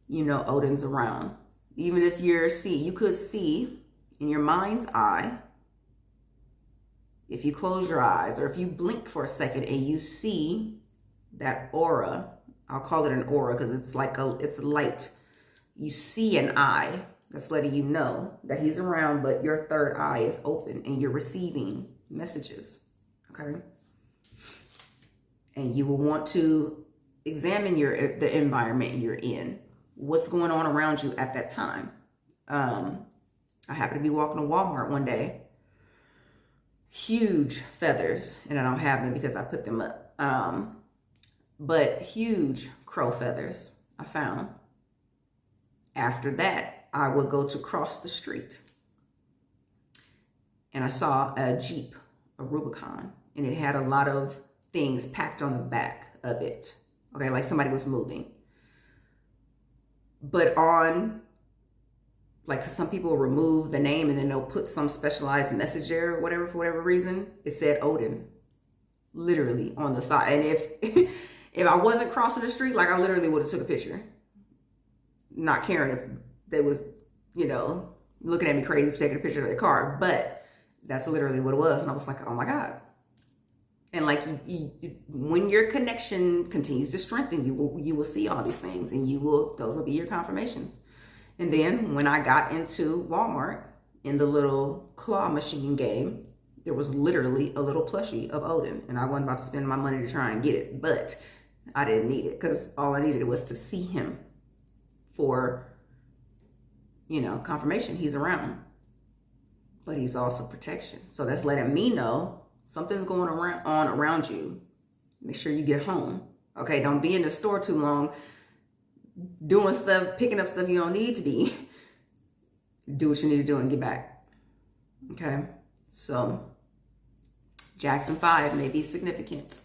you know Odin's around. Even if you could see in your mind's eye, if you close your eyes or if you blink for a second and you see that aura, I'll call it an aura because it's like it's light. You see an eye that's letting you know that he's around, but your third eye is open and you're receiving messages, okay? And you will want to examine the environment you're in. What's going on around you at that time? I happened to be walking to Walmart one day. Huge feathers, and I don't have them because I put them up. But huge crow feathers I found. After that, I would go to cross the street. And I saw a Jeep, a Rubicon, and it had a lot of things packed on the back of it. Okay, like somebody was moving. But like some people remove the name and then they'll put some specialized message there or whatever, for whatever reason, it said Odin, literally on the side. And If I wasn't crossing the street, like I literally would have took a picture. Not caring if they was, you know, looking at me crazy for taking a picture of their car. But that's literally what it was. And I was like, oh my God. And like when your connection continues to strengthen, you will see all these things, and those will be your confirmations. And then when I got into Walmart in the little claw machine game, there was literally a little plushie of Odin, and I wasn't about to spend my money to try and get it, but I didn't need it because all I needed was to see him for, you know, confirmation. He's around, but he's also protection. So that's letting me know something's going on around you. Make sure you get home. Okay, don't be in the store too long doing stuff, picking up stuff you don't need to be. Do what you need to do and get back. Okay, so Jackson 5 may be significant.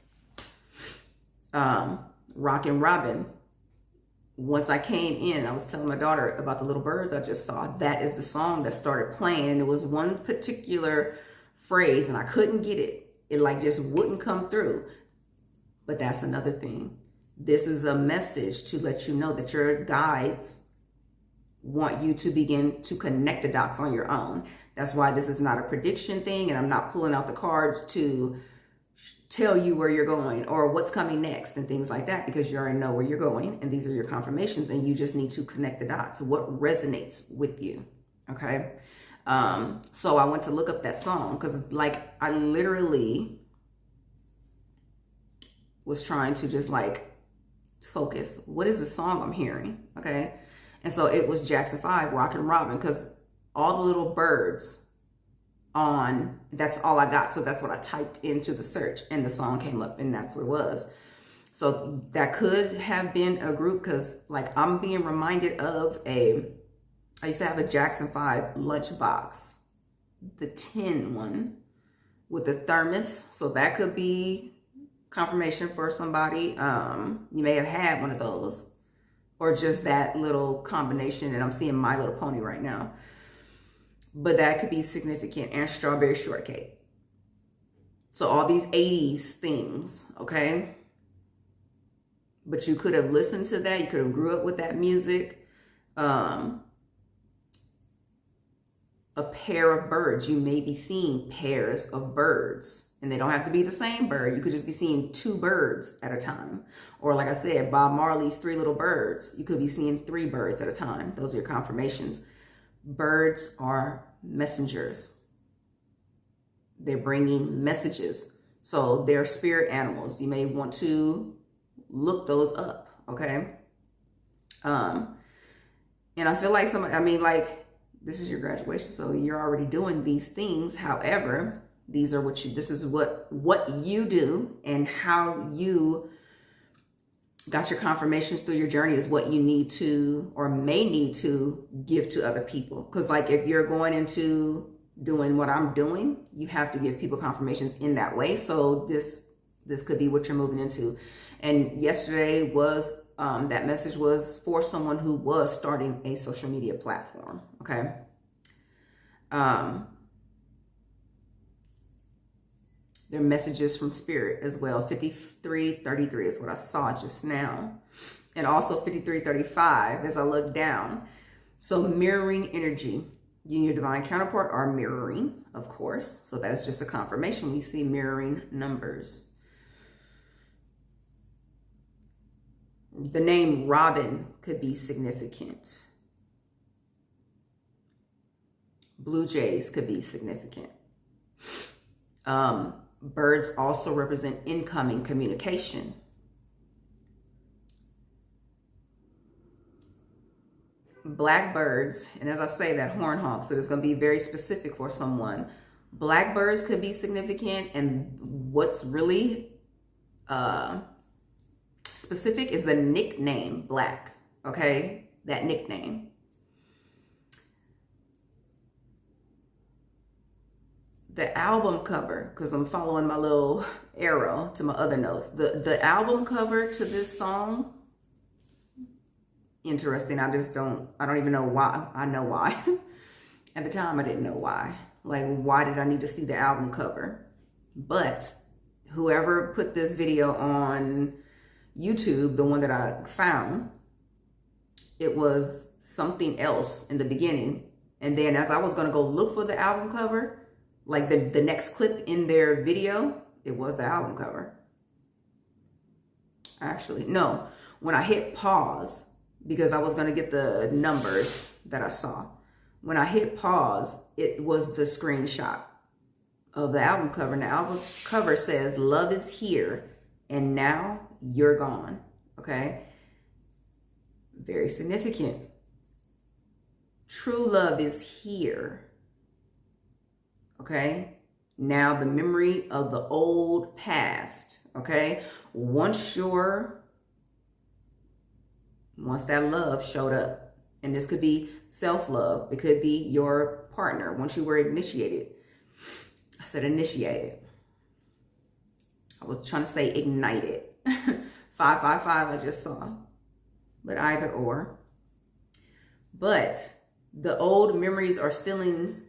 Rockin' Robin. Once I came in, I was telling my daughter about the little birds I just saw. That is the song that started playing, and it was one particular phrase, and I couldn't get it. It like just wouldn't come through. But that's another thing. This is a message to let you know that your guides want you to begin to connect the dots on your own. That's why this is not a prediction thing, and I'm not pulling out the cards to tell you where you're going or what's coming next and things like that, because you already know where you're going, and these are your confirmations, and you just need to connect the dots. What resonates with you, okay? So I went to look up that song because like I literally was trying to just like focus. What is the song I'm hearing? Okay. And so it was Jackson 5, Rockin' Robin, because all the little birds on, that's all I got. So that's what I typed into the search, and the song came up, and that's what it was. So that could have been a group, because like I'm being reminded of I used to have a Jackson 5 lunchbox, the tin one with the thermos. So that could be confirmation for somebody. You may have had one of those, or just that little combination. And I'm seeing My Little Pony right now, but that could be significant. And strawberry shortcake. So all these 80s things, okay? But you could have listened to that. You could have grew up with that music. A pair of birds. You may be seeing pairs of birds, and they don't have to be the same bird. You could just be seeing 2 birds at a time. Or like I said, Bob Marley's 3 Little Birds. You could be seeing 3 birds at a time. Those are your confirmations. Birds are messengers. They're bringing messages. So they're spirit animals. You may want to look those up, okay? And I feel like this is your graduation, so you're already doing these things. However, this is what you do, and how you got your confirmations through your journey is what you need to, or may need to, give to other people. Because like if you're going into doing what I'm doing, you have to give people confirmations in that way. So this could be what you're moving into. And yesterday was that message was for someone who was starting a social media platform. Okay. There are messages from spirit as well. 5333 is what I saw just now. And also 5335 as I look down. So mirroring energy. You and your divine counterpart are mirroring, of course. So that is just a confirmation. We see mirroring numbers. The name Robin could be significant. Blue jays could be significant. Birds also represent incoming communication. Blackbirds, and as I say, that horn honk, so it's going to be very specific for someone. Blackbirds could be significant, and what's really specific is the nickname Black, okay? That nickname. The album cover, because I'm following my little arrow to my other notes. The album cover to this song, interesting. I don't even know why. I know why. At the time, I didn't know why. Like, why did I need to see the album cover? But whoever put this video on YouTube, the one that I found, it was something else in the beginning. And then as I was going to go look for the album cover, like the next clip in their video, it was the album cover. Actually, no. When I hit pause, because I was going to get the numbers that I saw. When I hit pause, it was the screenshot of the album cover. And the album cover says, "Love is here, and now you're gone." Okay? Very significant. True love is here. Okay? Now the memory of the old past. Okay? Once that love showed up, and this could be self-love, it could be your partner, once you were initiated. I said initiated. I was trying to say ignited. 555 I just saw, but either or. But the old memories or feelings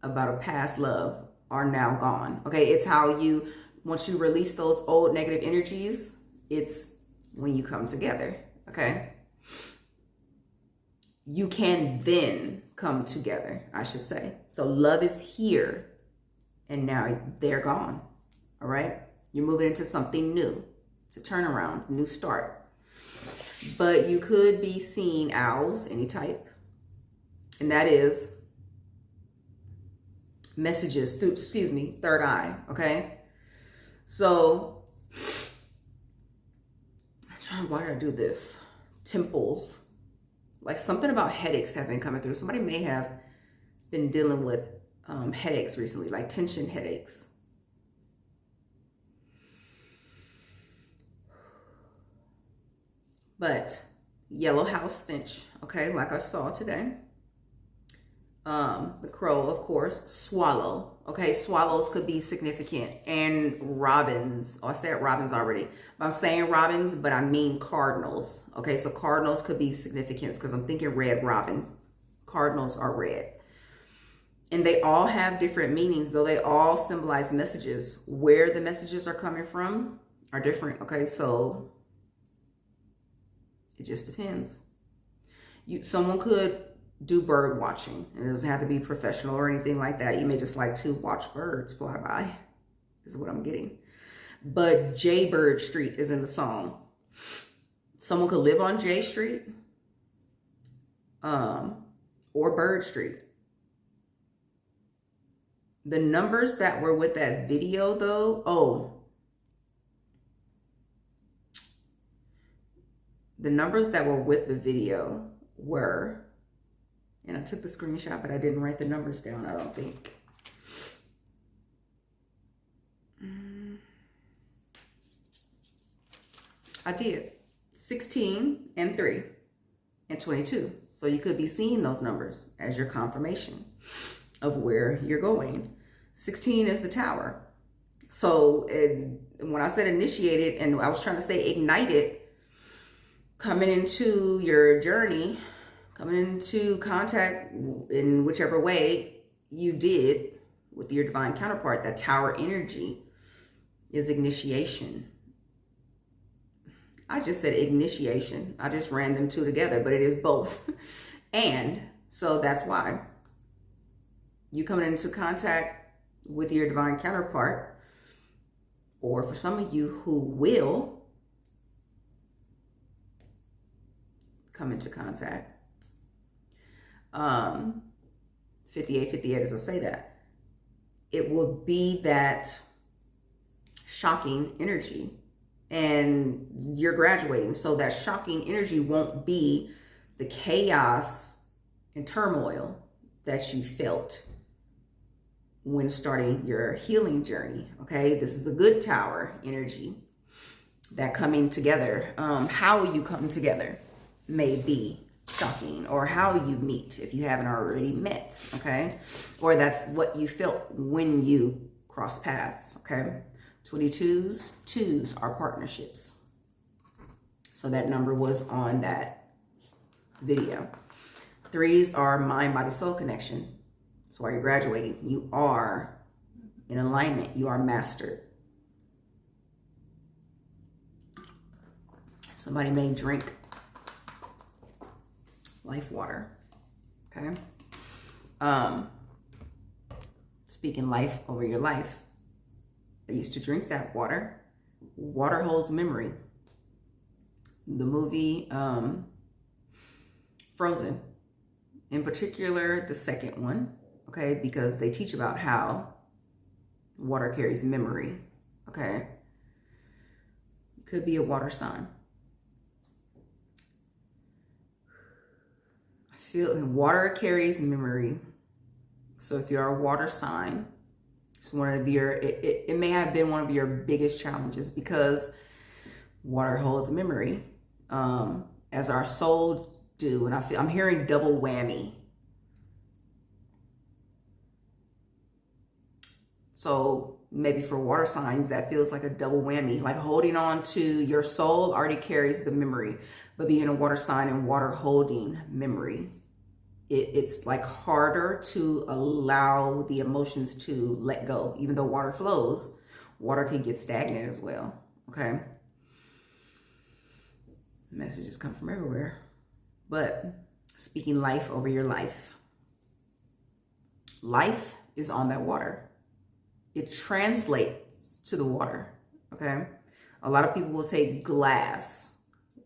about a past love are now gone. Okay, it's how once you release those old negative energies, it's when you come together. Okay, you can then come together, I should say. So love is here, and now they're gone. All right, you're moving into something new. It's a turnaround, new start. But you could be seeing owls, any type, and that is messages through, third eye. Okay, so why did I do this? Temples, like something about headaches have been coming through. Somebody may have been dealing with headaches recently, like tension headaches. But yellow house finch, okay, like I saw today. The crow, of course, swallow. Okay, swallows could be significant. And robins. Oh, I said robins already. I'm saying robins, but I mean cardinals. Okay, so cardinals could be significant because I'm thinking red robin. Cardinals are red. And they all have different meanings, though they all symbolize messages. Where the messages are coming from are different. Okay, so it just depends. Someone could do bird watching. It doesn't have to be professional or anything like that. You may just like to watch birds fly by. This is what I'm getting. But Jaybird Street is in the song. Someone could live on J Street or Bird Street. The numbers that were with that video though, the numbers that were with the video were, and I took the screenshot, but I didn't write the numbers down, I don't think. I did. 16 and 3 and 22. So you could be seeing those numbers as your confirmation of where you're going. 16 is the tower. So when I said initiated, and I was trying to say ignited, coming into your journey, coming into contact in whichever way you did with your divine counterpart, that tower energy is initiation. I just said initiation. I just ran them two together, but it is both. And so that's why you coming into contact with your divine counterpart, or for some of you who will come into contact. 58 as I say that, it will be that shocking energy, and you're graduating. So that shocking energy won't be the chaos and turmoil that you felt when starting your healing journey. Okay, this is a good tower energy, that coming together. How you come together may be shocking, or how you meet if you haven't already met. Okay, or that's what you felt when you cross paths. Okay, 22s, twos are partnerships. So that number was on that video. 3s are mind, body, soul connection. So while you're graduating, you are in alignment. You are mastered. Somebody may drink life water. Okay. Speaking life over your life. I used to drink that water. Water holds memory. The movie Frozen, in particular, the second one, okay, because they teach about how water carries memory, okay? It could be a water sign. I feel water carries memory. So if you're a water sign, it's one of your, it may have been one of your biggest challenges because water holds memory, as our soul do. And I'm hearing double whammy. So maybe for water signs, that feels like a double whammy, like holding on to your soul already carries the memory, but being a water sign and water holding memory, it's like harder to allow the emotions to let go. Even though water flows, water can get stagnant as well, okay? Messages come from everywhere. But speaking life over your life. Life is on that water. It translates to the water, okay? A lot of people will take glass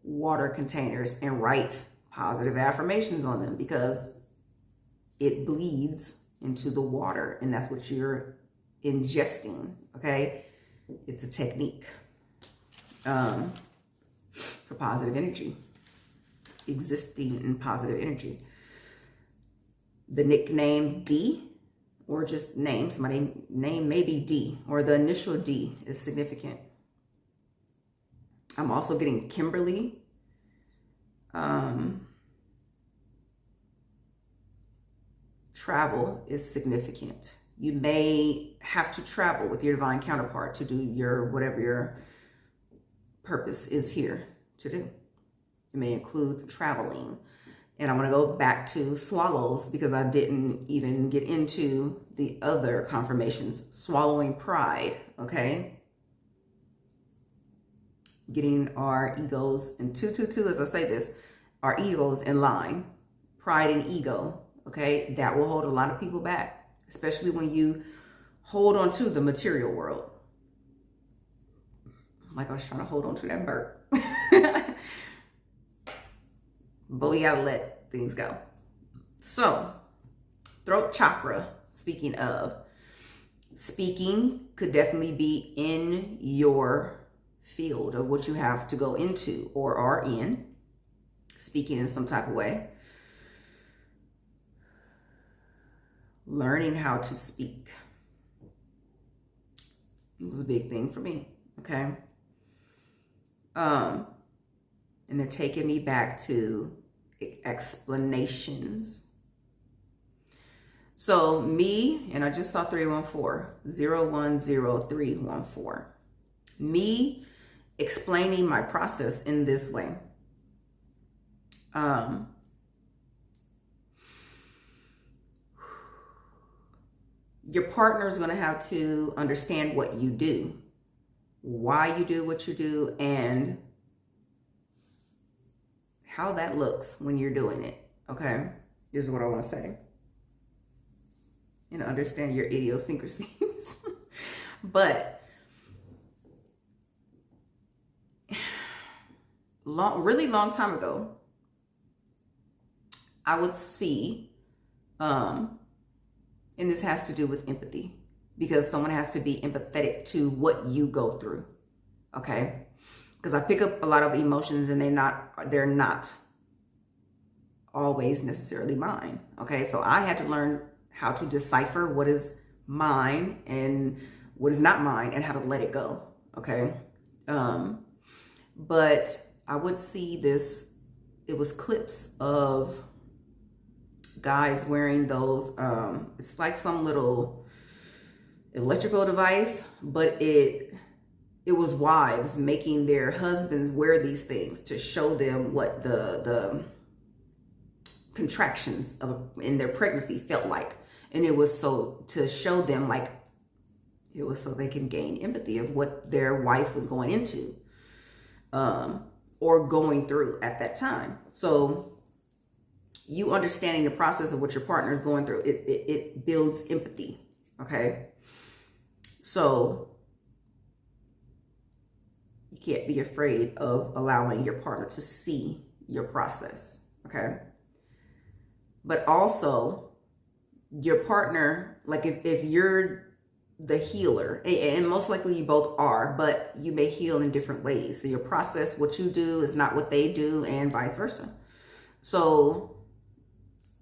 water containers and write positive affirmations on them because it bleeds into the water and that's what you're ingesting, okay? It's a technique for positive energy, existing in positive energy. The nickname D, or just name, somebody name maybe D, or the initial D is significant. I'm also getting Kimberly. Travel is significant. You may have to travel with your divine counterpart to do your, whatever your purpose is here to do. It may include traveling. And I want to go back to swallows because I didn't even get into the other confirmations. Swallowing pride, okay? Getting our egos, and 222, as I say this, our egos in line. Pride and ego, okay? That will hold a lot of people back, especially when you hold on to the material world. Like I was trying to hold on to that burp. But we gotta let things go. So, throat chakra, speaking could definitely be in your field of what you have to go into or are in, speaking in some type of way. Learning how to speak. It was a big thing for me, okay? And they're taking me back to explanations. So me, and I just saw 314, me explaining my process in this way. Your partner is going to have to understand what you do, why you do what you do, and how that looks when you're doing it, okay? This is what I want to say. And understand your idiosyncrasies. But really long time ago, I would see, and this has to do with empathy, because someone has to be empathetic to what you go through, okay? Because I pick up a lot of emotions and they're not always necessarily mine, okay? So I had to learn how to decipher what is mine and what is not mine and how to let it go, okay? But I would see this, it was clips of guys wearing those, it's like some little electrical device, but it was wives making their husbands wear these things to show them what the contractions in their pregnancy felt like. And it was to show them, like, it was so they can gain empathy of what their wife was going into. or going through at that time. So you understanding the process of what your partner is going through, it builds empathy, okay? So you can't be afraid of allowing your partner to see your process, okay? But also your partner, like if you're the healer, and most likely you both are, but you may heal in different ways. So your process, what you do is not what they do, and vice versa. So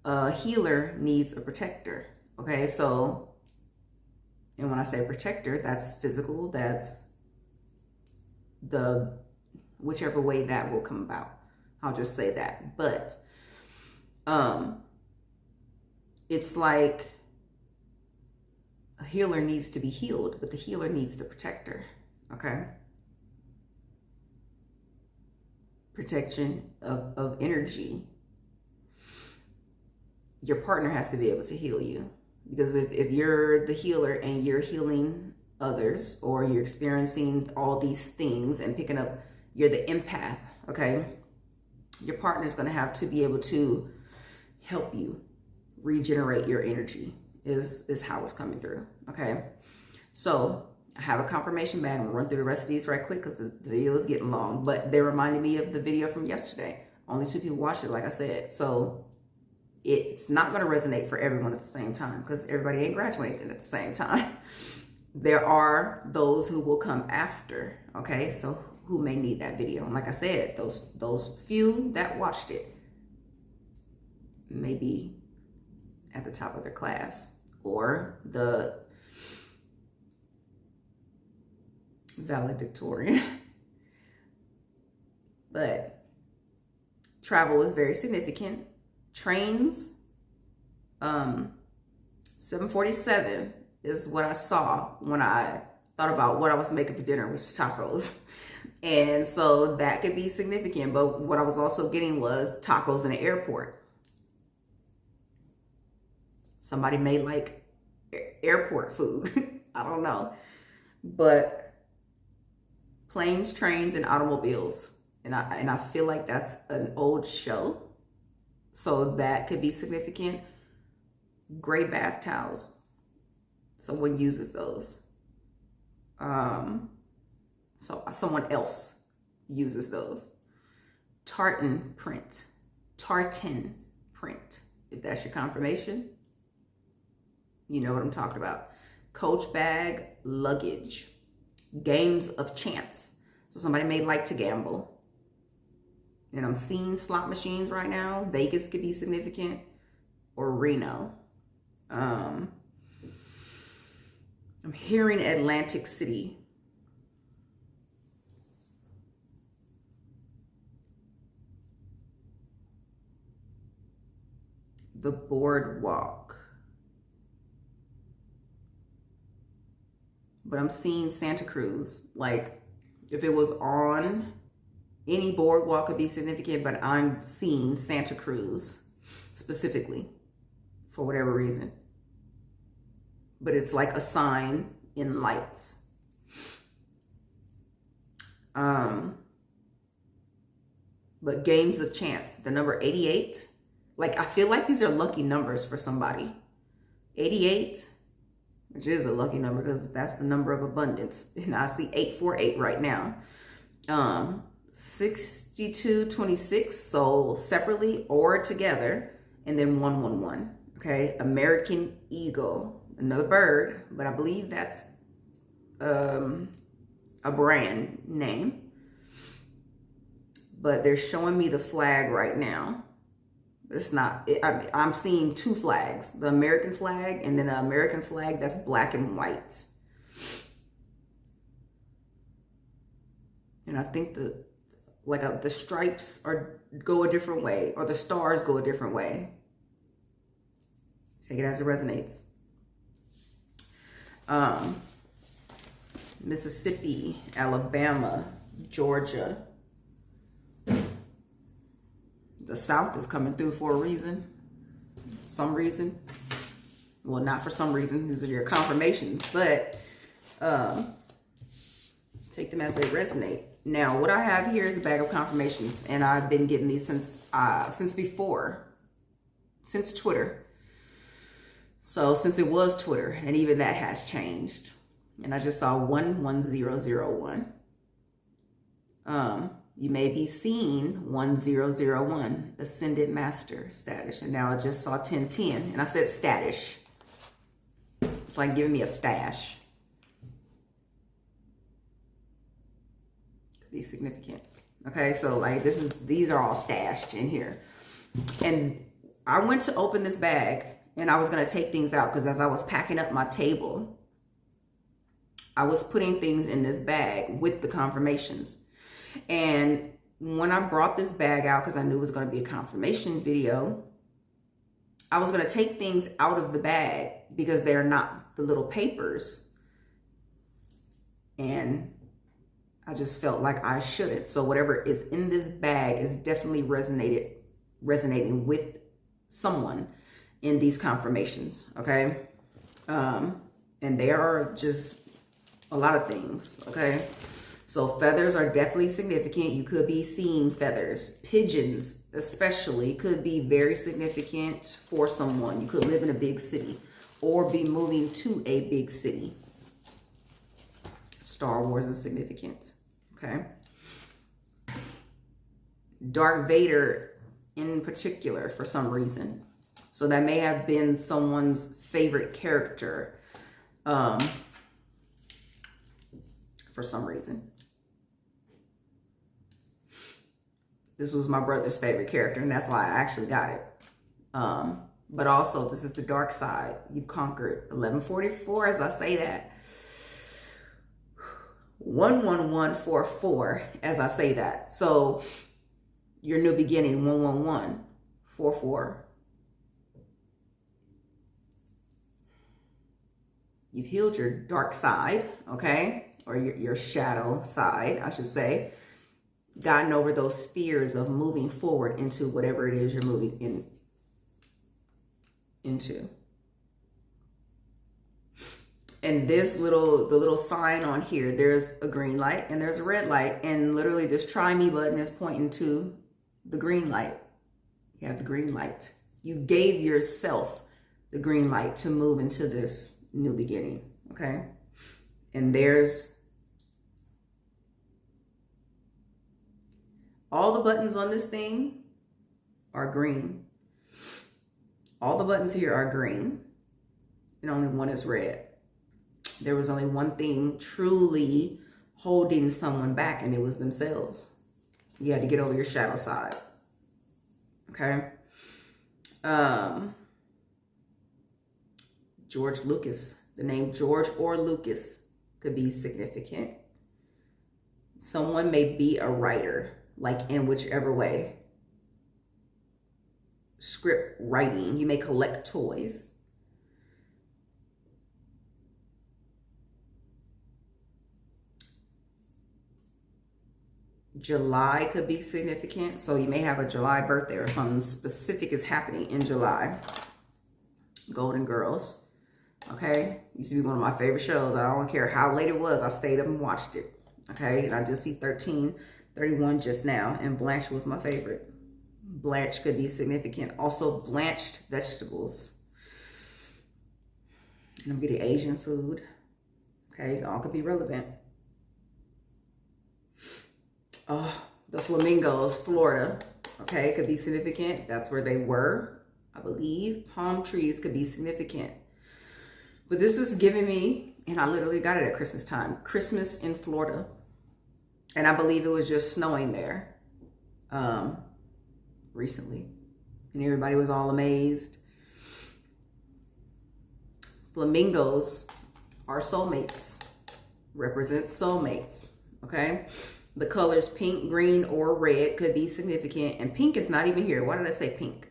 a healer needs a protector, okay? So, and when I say protector, that's physical, that's the whichever way that will come about. I'll just say that. But it's like a healer needs to be healed, but the healer needs the protector, okay? Protection of energy. Your partner has to be able to heal you, because if you're the healer and you're healing others, or you're experiencing all these things and picking up, you're the empath, okay? Your partner is going to have to be able to help you regenerate your energy, is how it's coming through, okay? So I have a confirmation bag. I'm gonna run through the rest of these right quick because the video is getting long, but they reminded me of the video from yesterday. Only 2 people watched it, like I said. So it's not going to resonate for everyone at the same time, because everybody ain't graduating at the same time. There are those who will come after, okay? So who may need that video. And like I said, those few that watched it may be at the top of their class, or the valedictorian. But travel is very significant. Trains, 747 is what I saw when I thought about what I was making for dinner, which is tacos. And so that could be significant. But what I was also getting was tacos in the airport. Somebody may like airport food. I don't know. But planes, trains, and automobiles. And I feel like that's an old show. So that could be significant. Gray bath towels. Someone uses those. So someone else uses those. Tartan print. If that's your confirmation, you know what I'm talking about. Coach bag, luggage. Games of chance. So somebody may like to gamble. And I'm seeing slot machines right now. Vegas could be significant, or Reno. I'm hearing Atlantic City. The boardwalk. But I'm seeing Santa Cruz. Like, if it was on any boardwalk could be significant, but I'm seeing Santa Cruz specifically for whatever reason. But it's like a sign in lights. But games of chance, the number 88, like I feel like these are lucky numbers for somebody. 88, which is a lucky number because that's the number of abundance. And I see 848 right now. 6226, so separately or together, and then 111. Okay, American Eagle, another bird, but I believe that's a brand name. But they're showing me the flag right now. It's not. I'm seeing 2 flags: the American flag and then an American flag that's black and white. And I think the stripes go a different way, or the stars go a different way. Take it as it resonates. Mississippi, Alabama, Georgia. The South is coming through for a reason. Some reason. Well, not for some reason. These are your confirmations, but take them as they resonate. Now, what I have here is a bag of confirmations, and I've been getting these since Twitter. So since it was Twitter, and even that has changed. And I just saw 11001. You may be seeing 1001, Ascended Master status. And now I just saw 1010, and I said status. It's like giving me a stash. Could be significant. Okay, so like these are all stashed in here. And I went to open this bag, and I was going to take things out because as I was packing up my table, I was putting things in this bag with the confirmations. And when I brought this bag out, because I knew it was going to be a confirmation video, I was going to take things out of the bag because they're not the little papers. And I just felt like I shouldn't. So whatever is in this bag is definitely resonating with someone in these confirmations, okay? And there are just a lot of things, okay? So feathers are definitely significant. You could be seeing feathers. Pigeons especially could be very significant for someone. You could live in a big city or be moving to a big city. Star Wars is significant, okay? Darth Vader in particular for some reason. So that may have been someone's favorite character for some reason. This was my brother's favorite character, and that's why I actually got it. But also, this is the dark side. You've conquered 1144, as I say that. 11144, as I say that. So, your new beginning, 11144. You've healed your dark side, okay? Or your shadow side, I should say. Gotten over those fears of moving forward into whatever it is you're moving into. And this the little sign on here, there's a green light and there's a red light. And literally this try me button is pointing to the green light. You have the green light. You gave yourself the green light to move into this new beginning, okay? And there's all the buttons on this thing are green. All the buttons here are green, and only one is red. There was only one thing truly holding someone back, and it was themselves. You had to get over your shadow side, okay? George Lucas, the name George or Lucas could be significant. Someone may be a writer, like in whichever way. Script writing, you may collect toys. July could be significant. So you may have a July birthday or something specific is happening in July. Golden Girls. Okay, used to be one of my favorite shows. I don't care how late it was. I stayed up and watched it. Okay, and I just see 1331 just now. And Blanche was my favorite. Blanche could be significant. Also, blanched vegetables. And I'm getting Asian food. Okay, all could be relevant. Oh, the flamingos, Florida. Okay, could be significant. That's where they were, I believe. Palm trees could be significant. But this is giving me, and I literally got it at Christmas time, Christmas in Florida. And I believe it was just snowing there recently. And everybody was all amazed. Flamingos are soulmates, represent soulmates, okay? The colors pink, green, or red could be significant. And pink is not even here. Why did I say pink?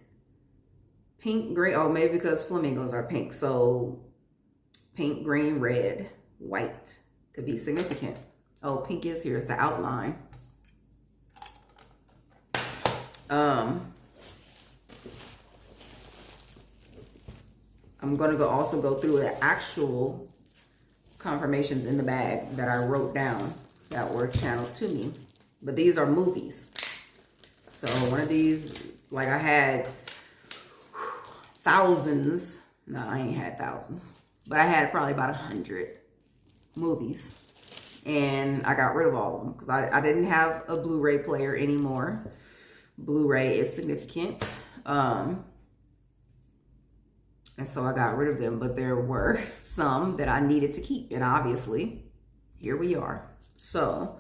Pink, green, oh, maybe because flamingos are pink. So pink, green, red, white could be significant. Oh, pink is here. It's the outline. I'm going to also go through the actual confirmations in the bag that I wrote down that were channeled to me. But these are movies. So one of these, like I had thousands. No, I ain't had thousands. But I had probably about 100 movies. And I got rid of all of them because I didn't have a Blu-ray player anymore. Blu-ray is significant. And so I got rid of them. But there were some that I needed to keep. And obviously, here we are. So,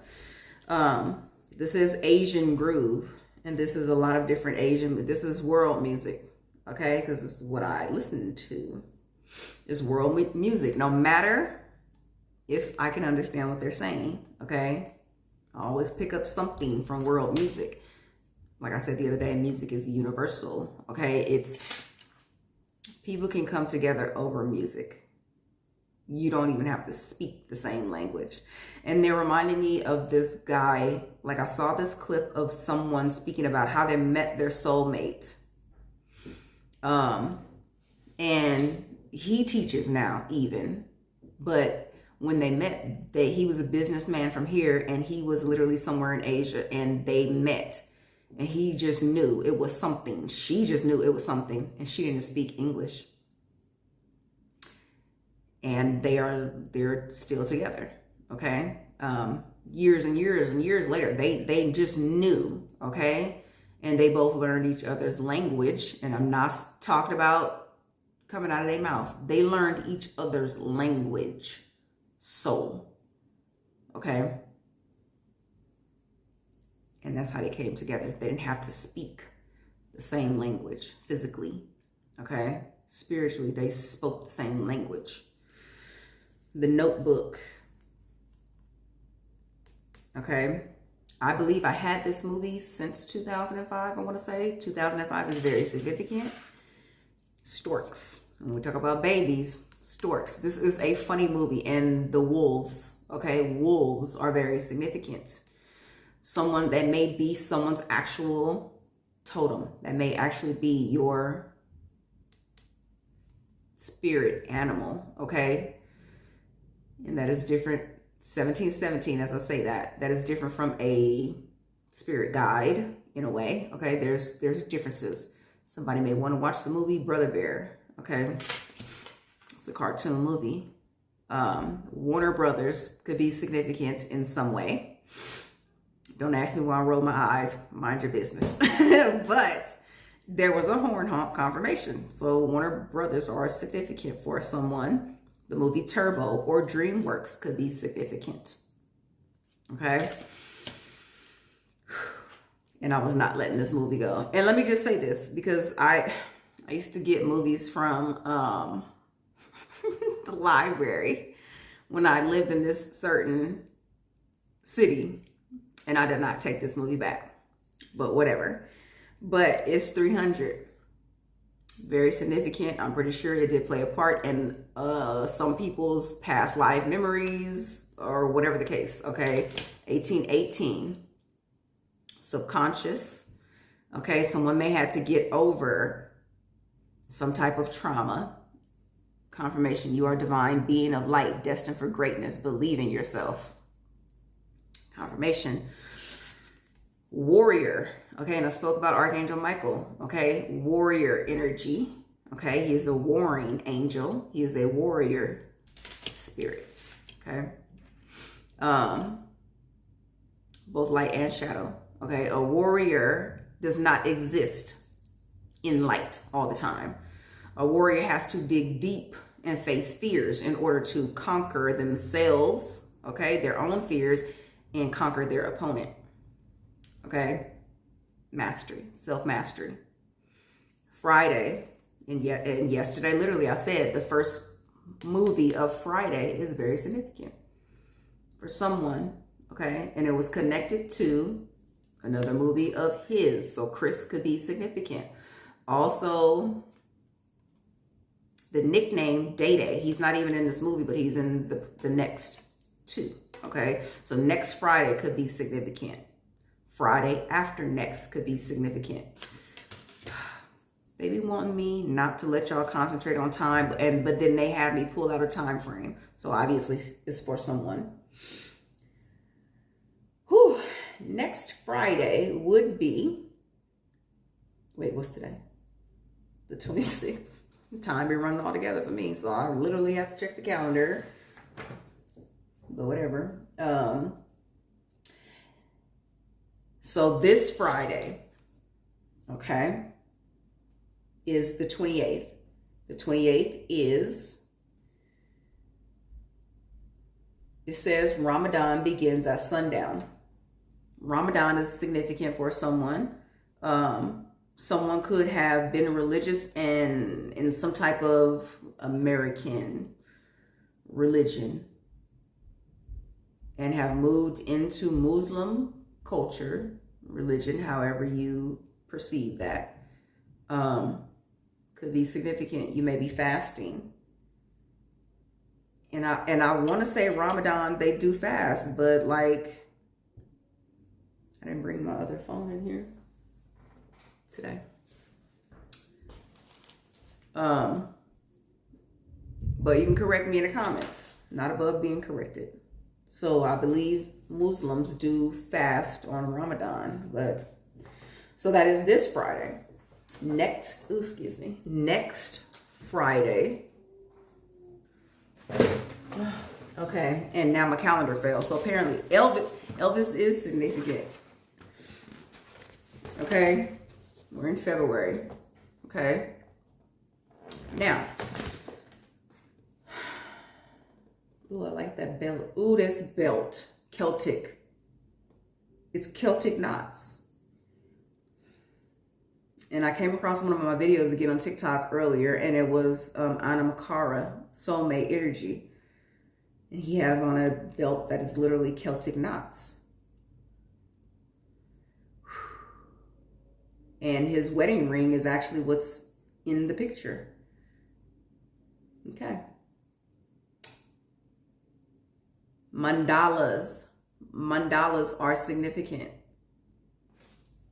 this is Asian Groove. And this is a lot of different Asian, this is world music. Okay? Because this is what I listen to. It's world music. No matter if I can understand what they're saying, okay? I always pick up something from world music. Like I said the other day, music is universal, okay? It's, people can come together over music. You don't even have to speak the same language. And they're reminding me of this guy, like I saw this clip of someone speaking about how they met their soulmate. And he teaches now even, but when they met, he was a businessman from here and he was literally somewhere in Asia, and they met and he just knew it was something. She just knew it was something, and she didn't speak English. And they're still together. Okay. Years and years and years later, they just knew. Okay. And they both learned each other's language. And I'm not talking about coming out of their mouth. They learned each other's language. Soul. Okay? And that's how they came together. They didn't have to speak the same language physically. Okay? Spiritually, they spoke the same language. The Notebook. Okay? I believe I had this movie since 2005, I want to say. 2005 is very significant. Storks. When we talk about babies, storks. This is a funny movie. And the wolves, okay? Wolves are very significant. Someone that may be someone's actual totem. That may actually be your spirit animal, okay? And that is different. 1717, as I say that is different from a spirit guide in a way, okay? There's differences. Somebody may want to watch the movie Brother Bear, okay? It's a cartoon movie. Warner Brothers could be significant in some way. Don't ask me why I roll my eyes. Mind your business. But there was a horn honk confirmation. So Warner Brothers are significant for someone. The movie Turbo or DreamWorks could be significant. Okay? And I was not letting this movie go. And let me just say this, because I used to get movies from the library when I lived in this certain city. And I did not take this movie back. But whatever. But it's 300. Very significant. I'm pretty sure it did play a part in some people's past life memories or whatever the case. Okay. 1818. Subconscious. Okay. Someone may have to get over some type of trauma. Confirmation. You are divine being of light, destined for greatness. Believe in yourself. Confirmation. Warrior. Okay, and I spoke about Archangel Michael. Okay, warrior energy. Okay, he is a warring angel. He is a warrior spirit. Okay, both light and shadow. Okay, a warrior does not exist in light all the time. A warrior has to dig deep and face fears in order to conquer themselves. Okay, their own fears, and conquer their opponent. Okay, mastery, self-mastery. Friday, and yesterday, literally, I said the first movie of Friday is very significant for someone, okay? And it was connected to another movie of his, so Chris could be significant. Also, the nickname Day-Day, he's not even in this movie, but he's in the next two, okay? So next Friday could be significant. Friday after next could be significant. They be wanting me not to let y'all concentrate on time, but then they have me pull out a time frame. So obviously it's for someone. next Friday would be, wait, what's today? The 26th. Time be running all together for me, so I literally have to check the calendar. But whatever. So this Friday, okay, is the 28th. The 28th is, it says Ramadan begins at sundown. Ramadan is significant for someone. Someone could have been religious and in some type of American religion and have moved into Muslim culture, religion, however you perceive that. Could be significant. You may be fasting. And I want to say Ramadan, they do fast, but like, I didn't bring my other phone in here today. But you can correct me in the comments. Not above being corrected. So I believe Muslims do fast on Ramadan, but so that is this Friday. Next Friday. Okay, and now my calendar fell. So apparently Elvis is significant. Okay, we're in February. Okay, now, ooh, I like that belt. Ooh, this belt, Celtic. It's Celtic knots. And I came across one of my videos again on TikTok earlier, and it was Anna Makara, Soulmate Energy. And he has on a belt that is literally Celtic knots. And his wedding ring is actually what's in the picture. Okay. Mandalas. Mandalas are significant.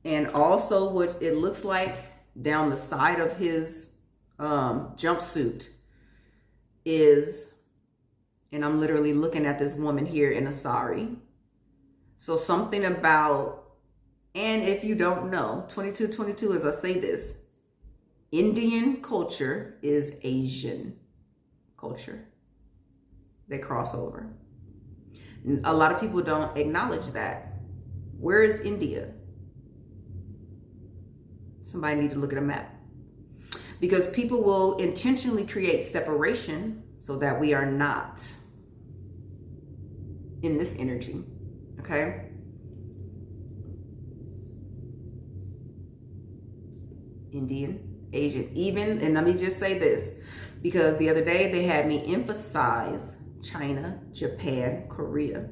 And also what it looks like down the side of his jumpsuit is, and I'm literally looking at this woman here in a sari. So something about, and if you don't know, 2222, as I say this, Indian culture is Asian culture. They cross over. A lot of people don't acknowledge that. Where is India? Somebody need to look at a map. Because people will intentionally create separation so that we are not in this energy. Okay? Indian, Asian, even, and let me just say this, because the other day they had me emphasize China, Japan, Korea.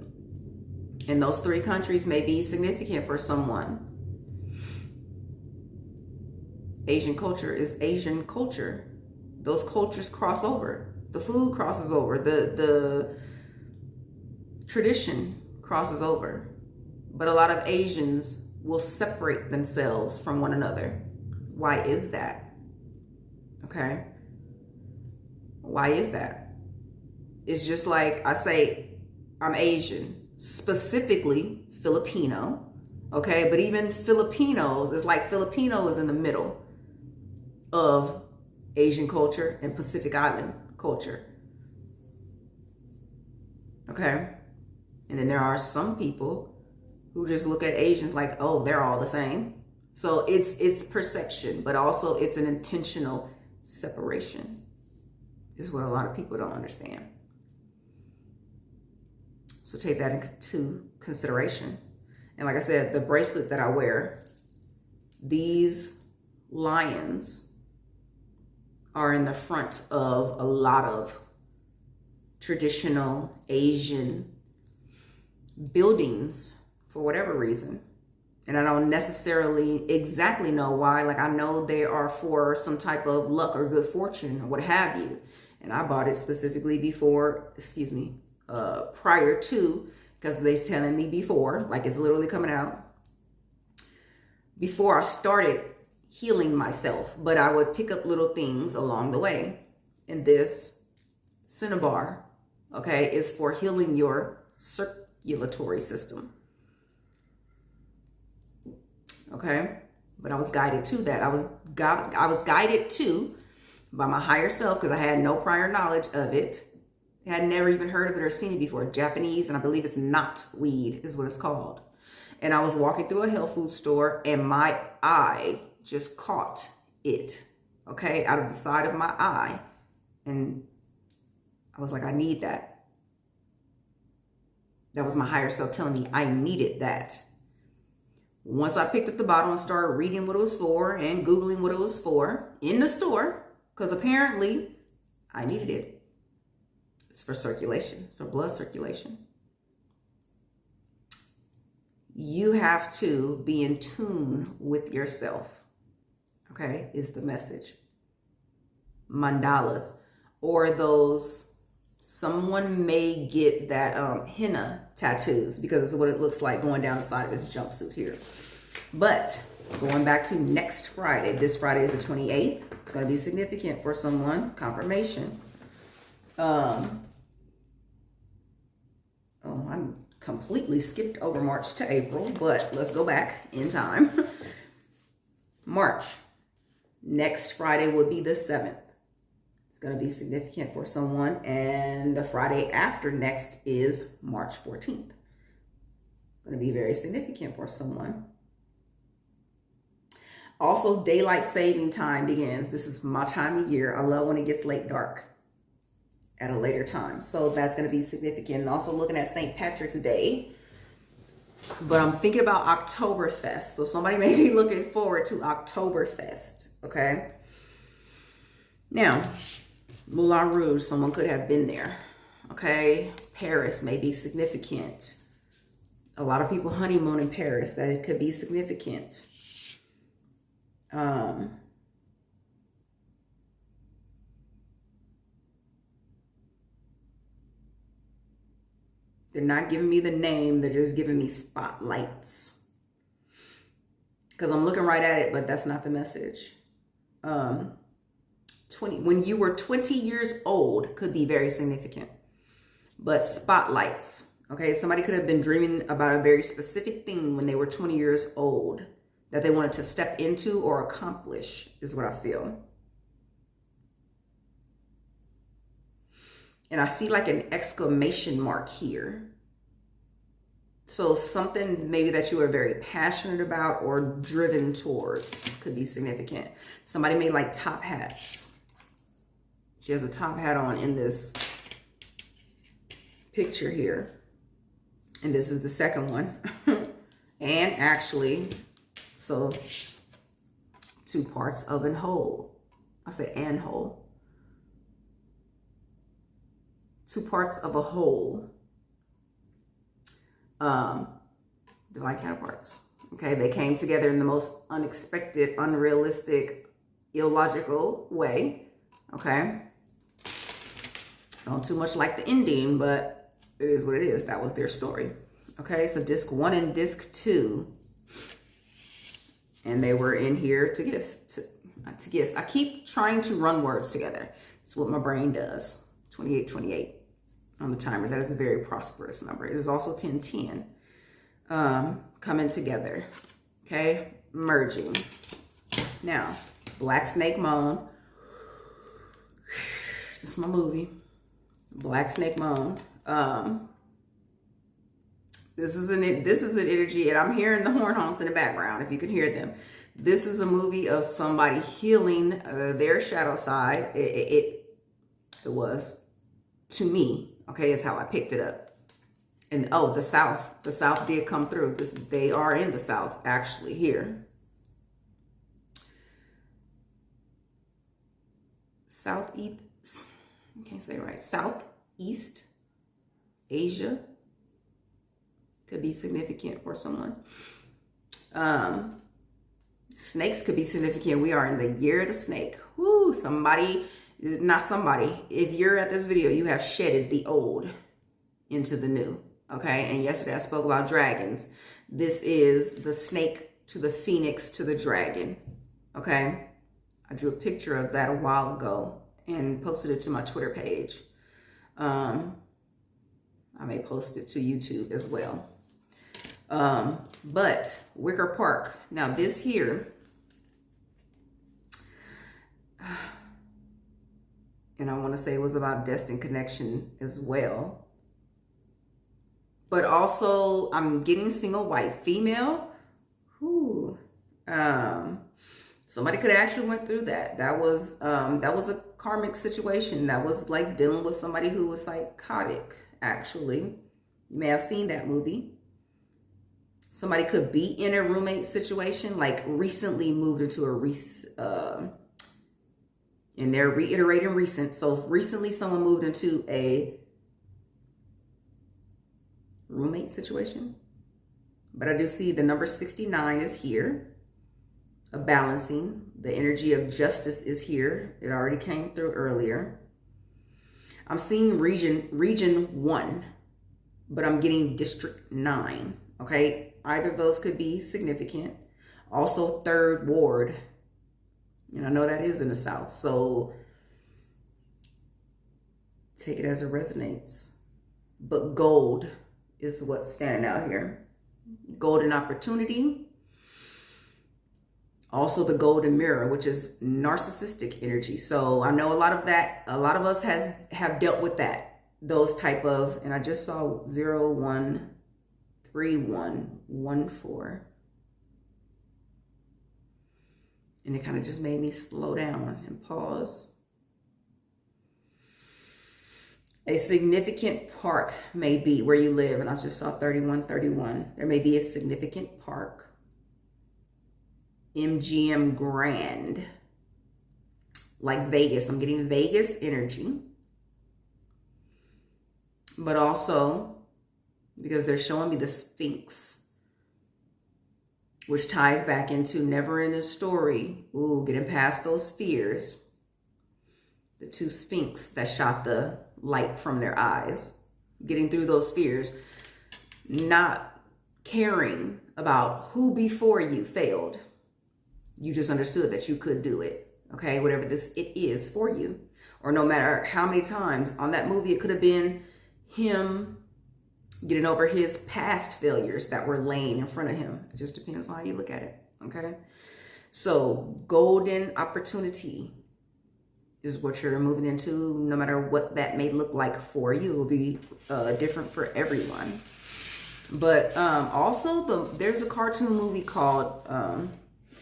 And those three countries may be significant for someone. Asian culture is Asian culture. Those cultures cross over. The food crosses over. The tradition crosses over. But a lot of Asians will separate themselves from one another. Why is that? Okay. Why is that? It's just like I say, I'm Asian, specifically Filipino. Okay. But even Filipinos, it's like Filipino is in the middle of Asian culture and Pacific Island culture. Okay. And then there are some people who just look at Asians like, oh, they're all the same. So it's perception, but also it's an intentional separation is what a lot of people don't understand. So take that into consideration. And like I said, the bracelet that I wear, these lions are in the front of a lot of traditional Asian buildings for whatever reason. And I don't necessarily exactly know why. Like I know they are for some type of luck or good fortune or what have you. And I bought it specifically before, prior to, because they're telling me before, like it's literally coming out, before I started healing myself. But I would pick up little things along the way. And this cinnabar, okay, is for healing your circulatory system. okay? But I was guided to that. I was guided to by my higher self because I had no prior knowledge of it. I had never even heard of it or seen it before. Japanese, and I believe it's knotweed is what it's called. And I was walking through a health food store and my eye just caught it, okay, out of the side of my eye. And I was like, I need that. That was my higher self telling me I needed that. Once I picked up the bottle and started reading what it was for and Googling what it was for in the store, because apparently I needed it. It's for circulation, for blood circulation. You have to be in tune with yourself, okay, is the message. Mandalas, or those, someone may get that henna tattoos because it's what it looks like going down the side of his jumpsuit here. But going back to next Friday, this Friday is the 28th. It's going to be significant for someone, confirmation. I completely skipped over March to April, but let's go back in time. March, next Friday would be the 7th. It's going to be significant for someone. And the Friday after next is March 14th. Going to be very significant for someone. Also, daylight saving time begins. This is my time of year. I love when it gets late dark at a later time. So that's going to be significant. And also looking at St. Patrick's Day. But I'm thinking about Oktoberfest. So somebody may be looking forward to Oktoberfest. Okay. Now, Moulin Rouge, someone could have been there. Okay. Paris may be significant. A lot of people honeymoon in Paris. That it could be significant. They're not giving me the name. They're just giving me spotlights. Because I'm looking right at it, but that's not the message. 20, when you were 20 years old could be very significant. But spotlights. Okay, somebody could have been dreaming about a very specific thing when they were 20 years old that they wanted to step into or accomplish, is what I feel. And I see like an exclamation mark here. So something maybe that you are very passionate about or driven towards could be significant. Somebody made like top hats. She has a top hat on in this picture here. And this is the second one. And actually, so 2 parts of an whole. I say an whole. 2 parts of a whole. Divine counterparts. Okay, they came together in the most unexpected, unrealistic, illogical way. Okay. Don't too much like the ending, but it is what it is. That was their story. Okay, so disc 1 and disc 2. And they were in here to guess. I keep trying to run words together. It's what my brain does. 2828 on the timer. That is a very prosperous number. It is also 1010. Coming together. Okay, merging. Now, Black Snake Moan. This is my movie. Black Snake Moan. This is an energy, and I'm hearing the horn honks in the background, if you can hear them. This is a movie of somebody healing their shadow side. It was, to me, okay, is how I picked it up. And oh, the South did come through. They are in the South, actually, here. Southeast, I can't say it right. Southeast Asia. Could be significant for someone. Snakes could be significant. We are in the year of the snake. Woo, if you're at this video, you have shedded the old into the new. Okay, and yesterday I spoke about dragons. This is the snake to the phoenix to the dragon. Okay, I drew a picture of that a while ago and posted it to my Twitter page. I may post it to YouTube as well. But Wicker Park. Now this here, and I want to say it was about destined connection as well. But also I'm getting single white female. Who, somebody could actually went through that. That was a karmic situation. That was like dealing with somebody who was psychotic, actually. You may have seen that movie. Somebody could be in a roommate situation, like recently moved into and they're reiterating recent. So recently someone moved into a roommate situation. But I do see the number 69 is here. A balancing. The energy of justice is here. It already came through earlier. I'm seeing region 1, but I'm getting district 9. Okay, either of those could be significant. Also 3rd ward. And I know that is in the South. So take it as it resonates. But gold is what's standing out here. Golden opportunity. Also the golden mirror, which is narcissistic energy. So I know a lot of us have dealt with that. Those type of, and I just saw 013114. And it kind of just made me slow down and pause. A significant park may be where you live. And I just saw 3131. There may be a significant park. MGM Grand. Like Vegas. I'm getting Vegas energy. But also, because they're showing me the Sphinx, which ties back into never ending story. Ooh, getting past those fears. The 2 Sphinx that shot the light from their eyes. Getting through those fears. Not caring about who before you failed. You just understood that you could do it. Okay, whatever it is for you. Or no matter how many times on that movie, it could have been him getting over his past failures that were laying in front of him. It just depends on how you look at it. Okay. So golden opportunity is what you're moving into. No matter what that may look like for you, it will be different for everyone. But also there's a cartoon movie called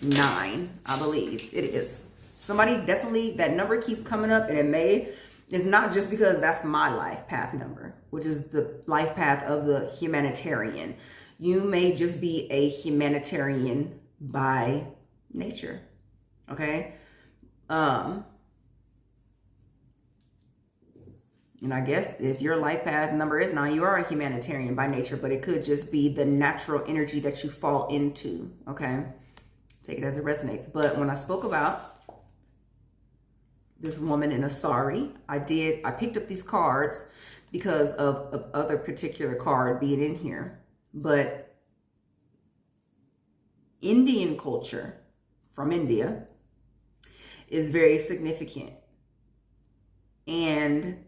9, I believe it is. Somebody definitely, that number keeps coming up, and it's not just because that's my life path number, which is the life path of the humanitarian. You may just be a humanitarian by nature. Okay. And I guess if your life path number is 9, you are a humanitarian by nature, but it could just be the natural energy that you fall into. Okay. Take it as it resonates. But when I spoke about this woman in a sari, I picked up these cards because of other particular card being in here. But Indian culture from India is very significant. And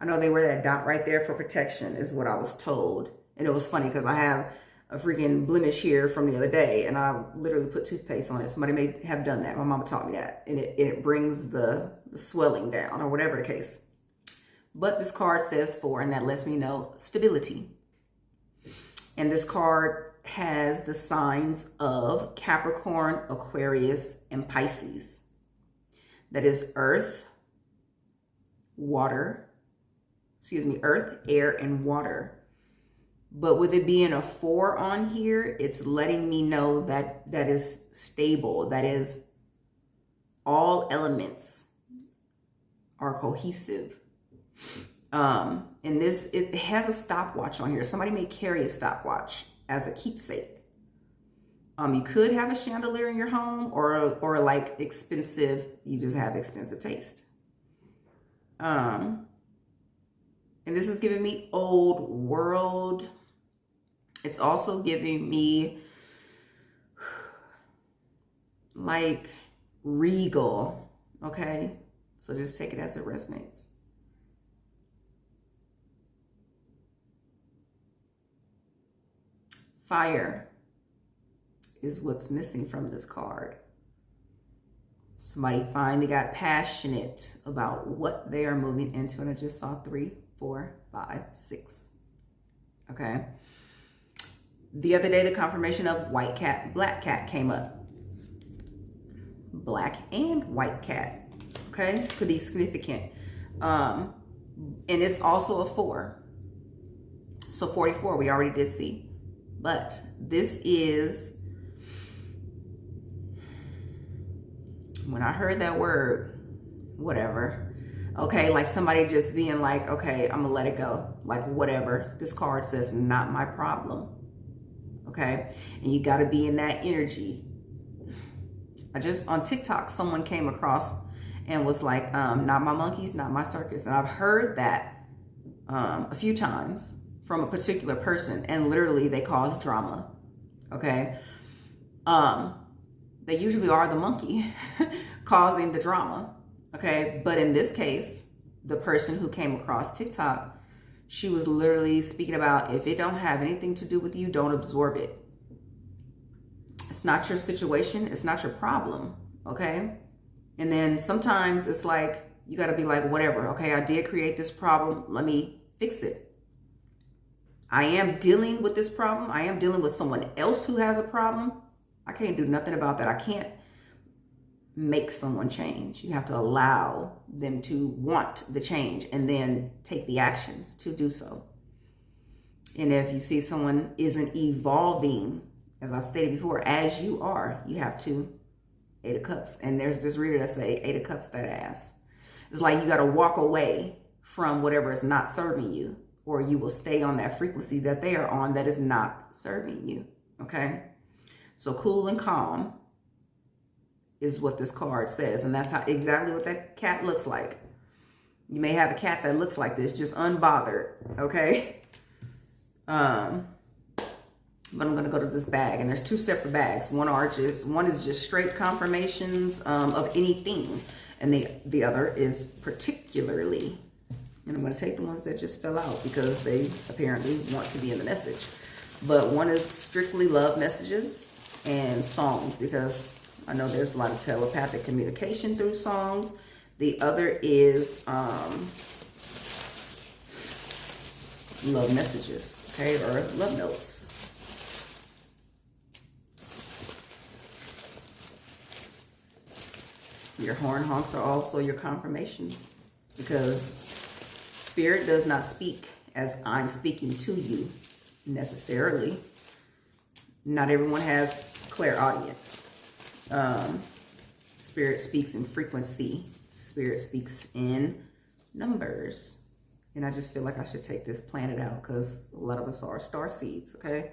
I know they wear that dot right there for protection is what I was told. And it was funny because I have a freaking blemish here from the other day, and I literally put toothpaste on it. Somebody may have done that. My mama taught me that. And it brings the swelling down, or whatever the case. But this card says 4, and that lets me know stability. And this card has the signs of Capricorn, Aquarius, and Pisces. That is earth, air, and water. But with it being a 4 on here, it's letting me know that that is stable. That is all elements are cohesive. And it has a stopwatch on here. Somebody may carry a stopwatch as a keepsake. You could have a chandelier in your home, or like expensive, you just have expensive taste. And this is giving me old world. It's also giving me like regal. Okay. So just take it as it resonates. Fire is what's missing from this card. Somebody finally got passionate about what they are moving into. And I just saw 3, 4, 5, 6. Okay. The other day, the confirmation of white cat, black cat came up. Black and white cat. Okay. Could be significant. And it's also a 4. So 44, we already did see. But this is, when I heard that word, whatever. Okay, like somebody just being like, okay, I'm gonna let it go. Like whatever. This card says, not my problem. Okay, and you gotta be in that energy. On TikTok, someone came across and was like, not my monkeys, not my circus. And I've heard that a few times from a particular person, and literally they cause drama. Okay. They usually are the monkey causing the drama. Okay. But in this case, the person who came across TikTok, she was literally speaking about, if it don't have anything to do with you, don't absorb it. It's not your situation. It's not your problem. Okay. And then sometimes it's like, you got to be like, whatever. Okay. I did create this problem. Let me fix it. I am dealing with this problem. I am dealing with someone else who has a problem. I can't do nothing about that. I can't make someone change. You have to allow them to want the change and then take the actions to do so. And if you see someone isn't evolving, as I've stated before, as you are, you have to 8 of Cups. And there's this reader that say 8 of Cups, that ass. It's like you got to walk away from whatever is not serving you, or you will stay on that frequency that they are on that is not serving you. Okay. So cool and calm is what this card says. And that's exactly what that cat looks like. You may have a cat that looks like this, just unbothered. Okay. But I'm going to go to this bag, and there's 2 separate bags. One is just straight confirmations of anything. And the other is particularly, and I'm going to take the ones that just fell out because they apparently want to be in the message. But one is strictly love messages and songs, because I know there's a lot of telepathic communication through songs. The other is love messages, okay, or love notes. Your horn honks are also your confirmations, because Spirit does not speak as I'm speaking to you necessarily. Not everyone has clairaudience. Spirit speaks in frequency. Spirit speaks in numbers. And I just feel like I should take this planet out, because a lot of us are star seeds, okay?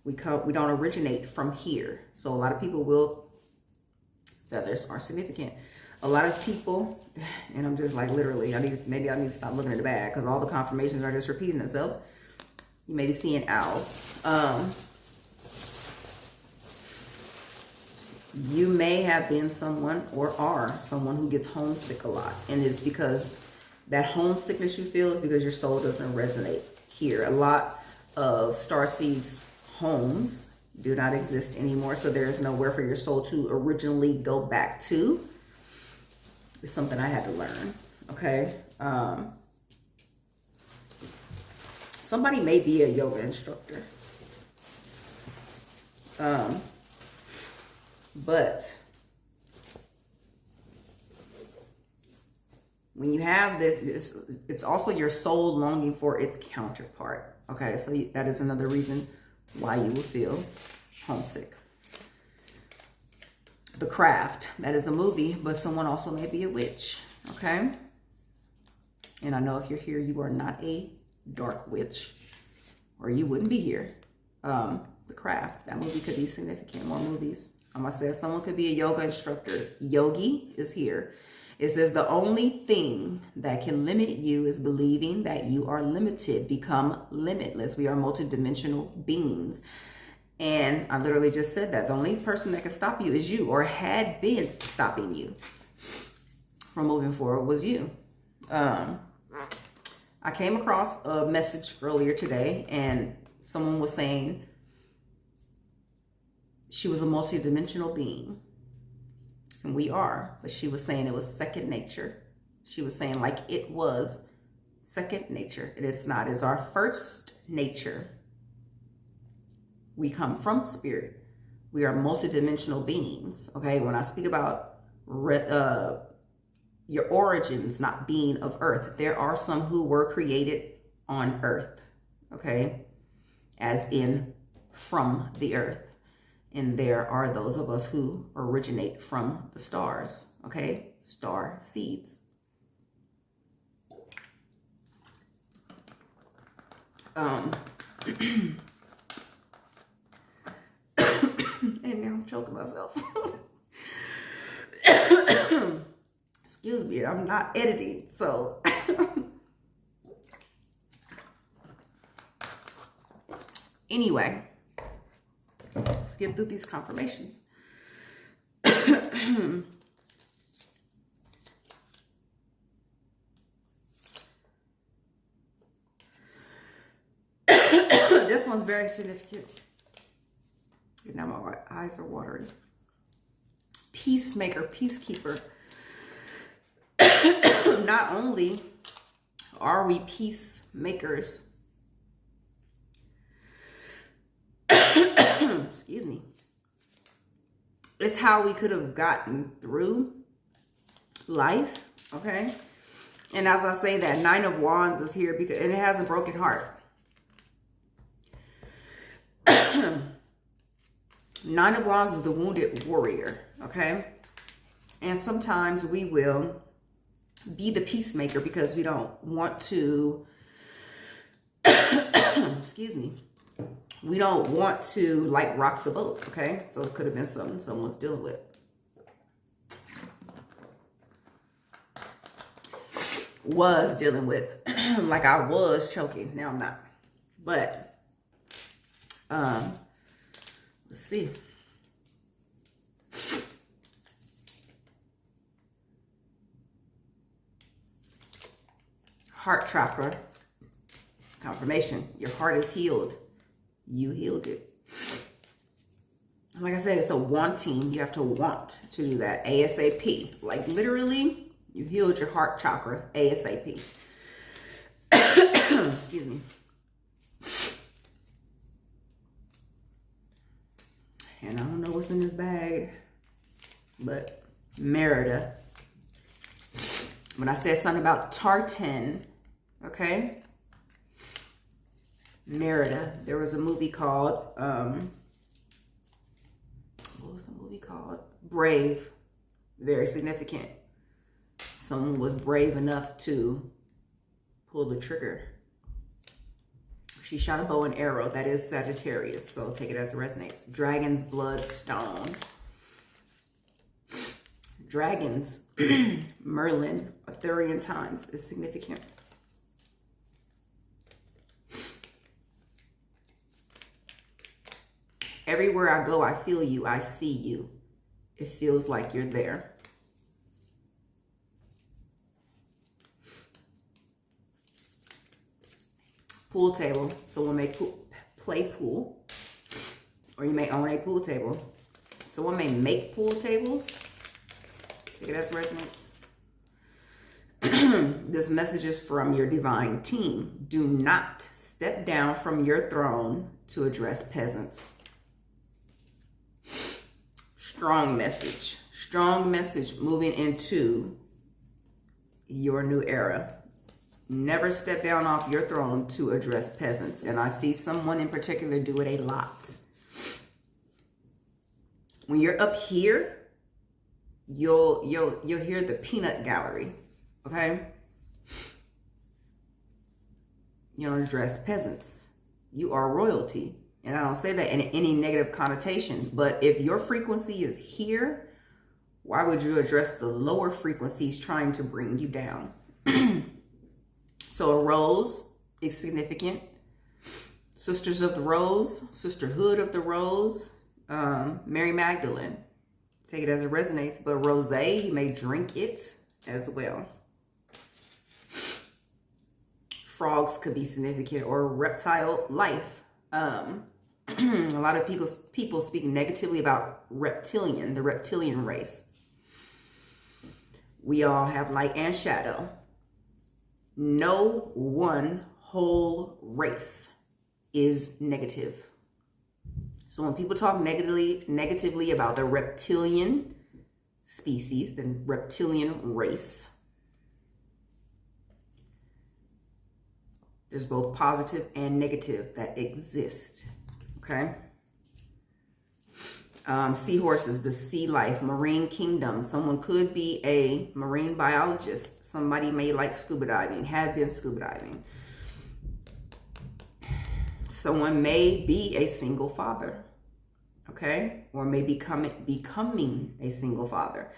We don't originate from here. So a lot of people feathers are significant. A lot of people, and I'm just like literally, maybe I need to stop looking at the bag, because all the confirmations are just repeating themselves. You may be seeing owls. You may have been someone, or are someone, who gets homesick a lot. And it's because that homesickness you feel is because your soul doesn't resonate here. A lot of starseeds' homes do not exist anymore. So there is nowhere for your soul to originally go back to. It's something I had to learn. Okay. Somebody may be a yoga instructor. But when you have this, it's also your soul longing for its counterpart. Okay, so that is another reason why you will feel homesick. The Craft, that is a movie, but someone also may be a witch. Okay, and I know if you're here, you are not a dark witch, or you wouldn't be here. The Craft, that movie could be significant. More movies. I'm gonna say someone could be a yoga instructor. Yogi is here. It says the only thing that can limit you is believing that you are limited. Become limitless. We are multidimensional beings. And I literally just said that. The only person that can stop you is you, or had been stopping you from moving forward was you. I came across a message earlier today, and someone was saying, she was a multidimensional being. And we are. But she was saying it was second nature. She was saying like it was second nature. And it's not. It's our first nature. We come from spirit. We are multidimensional beings. Okay. When I speak about your origins not being of earth, there are some who were created on earth. Okay. As in from the earth. And there are those of us who originate from the stars. Okay. Star seeds. And now I'm choking myself. Excuse me, I'm not editing, so. Anyway, let's get through these confirmations. This one's very significant. Now my eyes are watering. Peacemaker, peacekeeper. Not only are we peacemakers, excuse me, it's how we could have gotten through life, okay? And as I say that, Nine of Wands is here because and it has a broken heart. Nine of Wands is the wounded warrior, okay? And sometimes we will be the peacemaker because we don't want to, excuse me, we don't want to like rock the boat, okay? So it could have been something someone's dealing with. Was dealing with, like I was choking, now I'm not. But, let's see. Heart chakra. Confirmation. Your heart is healed. You healed it. Like I said, it's a wanting. You have to want to do that ASAP. Like literally, you healed your heart chakra ASAP. Excuse me. And I don't know what's in this bag, but Merida. When I said something about tartan, okay? Merida. There was a movie called, what was the movie called? Brave. Very significant. Someone was brave enough to pull the trigger. She shot a bow and arrow. That is Sagittarius, so take it as it resonates. Dragon's blood stone. Dragons, Merlin, Arthurian times is significant. Everywhere I go, I feel you. I see you. It feels like you're there. Pool table. Someone may play pool. Or you may own a pool table. Someone may make pool tables. Take it as resonance. This message is from your divine team. Do not step down from your throne to address peasants. Strong message. Strong message moving into your new era. Never step down off your throne to address peasants. And I see someone in particular do it a lot. When you're up here, you'll hear the peanut gallery, okay? You don't address peasants. You are royalty. And I don't say that in any negative connotation, but if your frequency is here, why would you address the lower frequencies trying to bring you down? So a rose is significant. Sisters of the Rose, Sisterhood of the Rose, Mary Magdalene. Take it as it resonates, but rosé, you may drink it as well. Frogs could be significant, or reptile life. A lot of people speaking negatively about the reptilian race. We all have light and shadow. No one whole race is negative. So when people talk negatively about the reptilian species, the reptilian race, there's both positive and negative that exist. Okay. Seahorses, the sea life, marine kingdom. Someone could be a marine biologist. Somebody may like scuba diving, have been scuba diving. Someone may be a single father, okay? Or may be becoming a single father.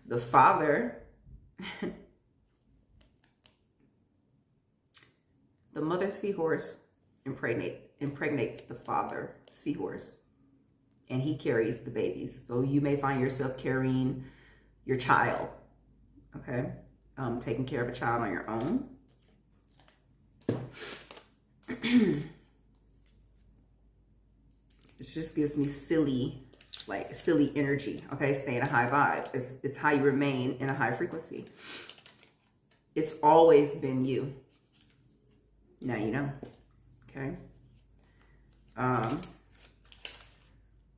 The father, the mother seahorse impregnates the father seahorse, and he carries the babies. So you may find yourself carrying your child, okay? Taking care of a child on your own. It just gives me silly energy, okay? Stay in a high vibe. It's how you remain in a high frequency. It's always been you. Now you know, okay?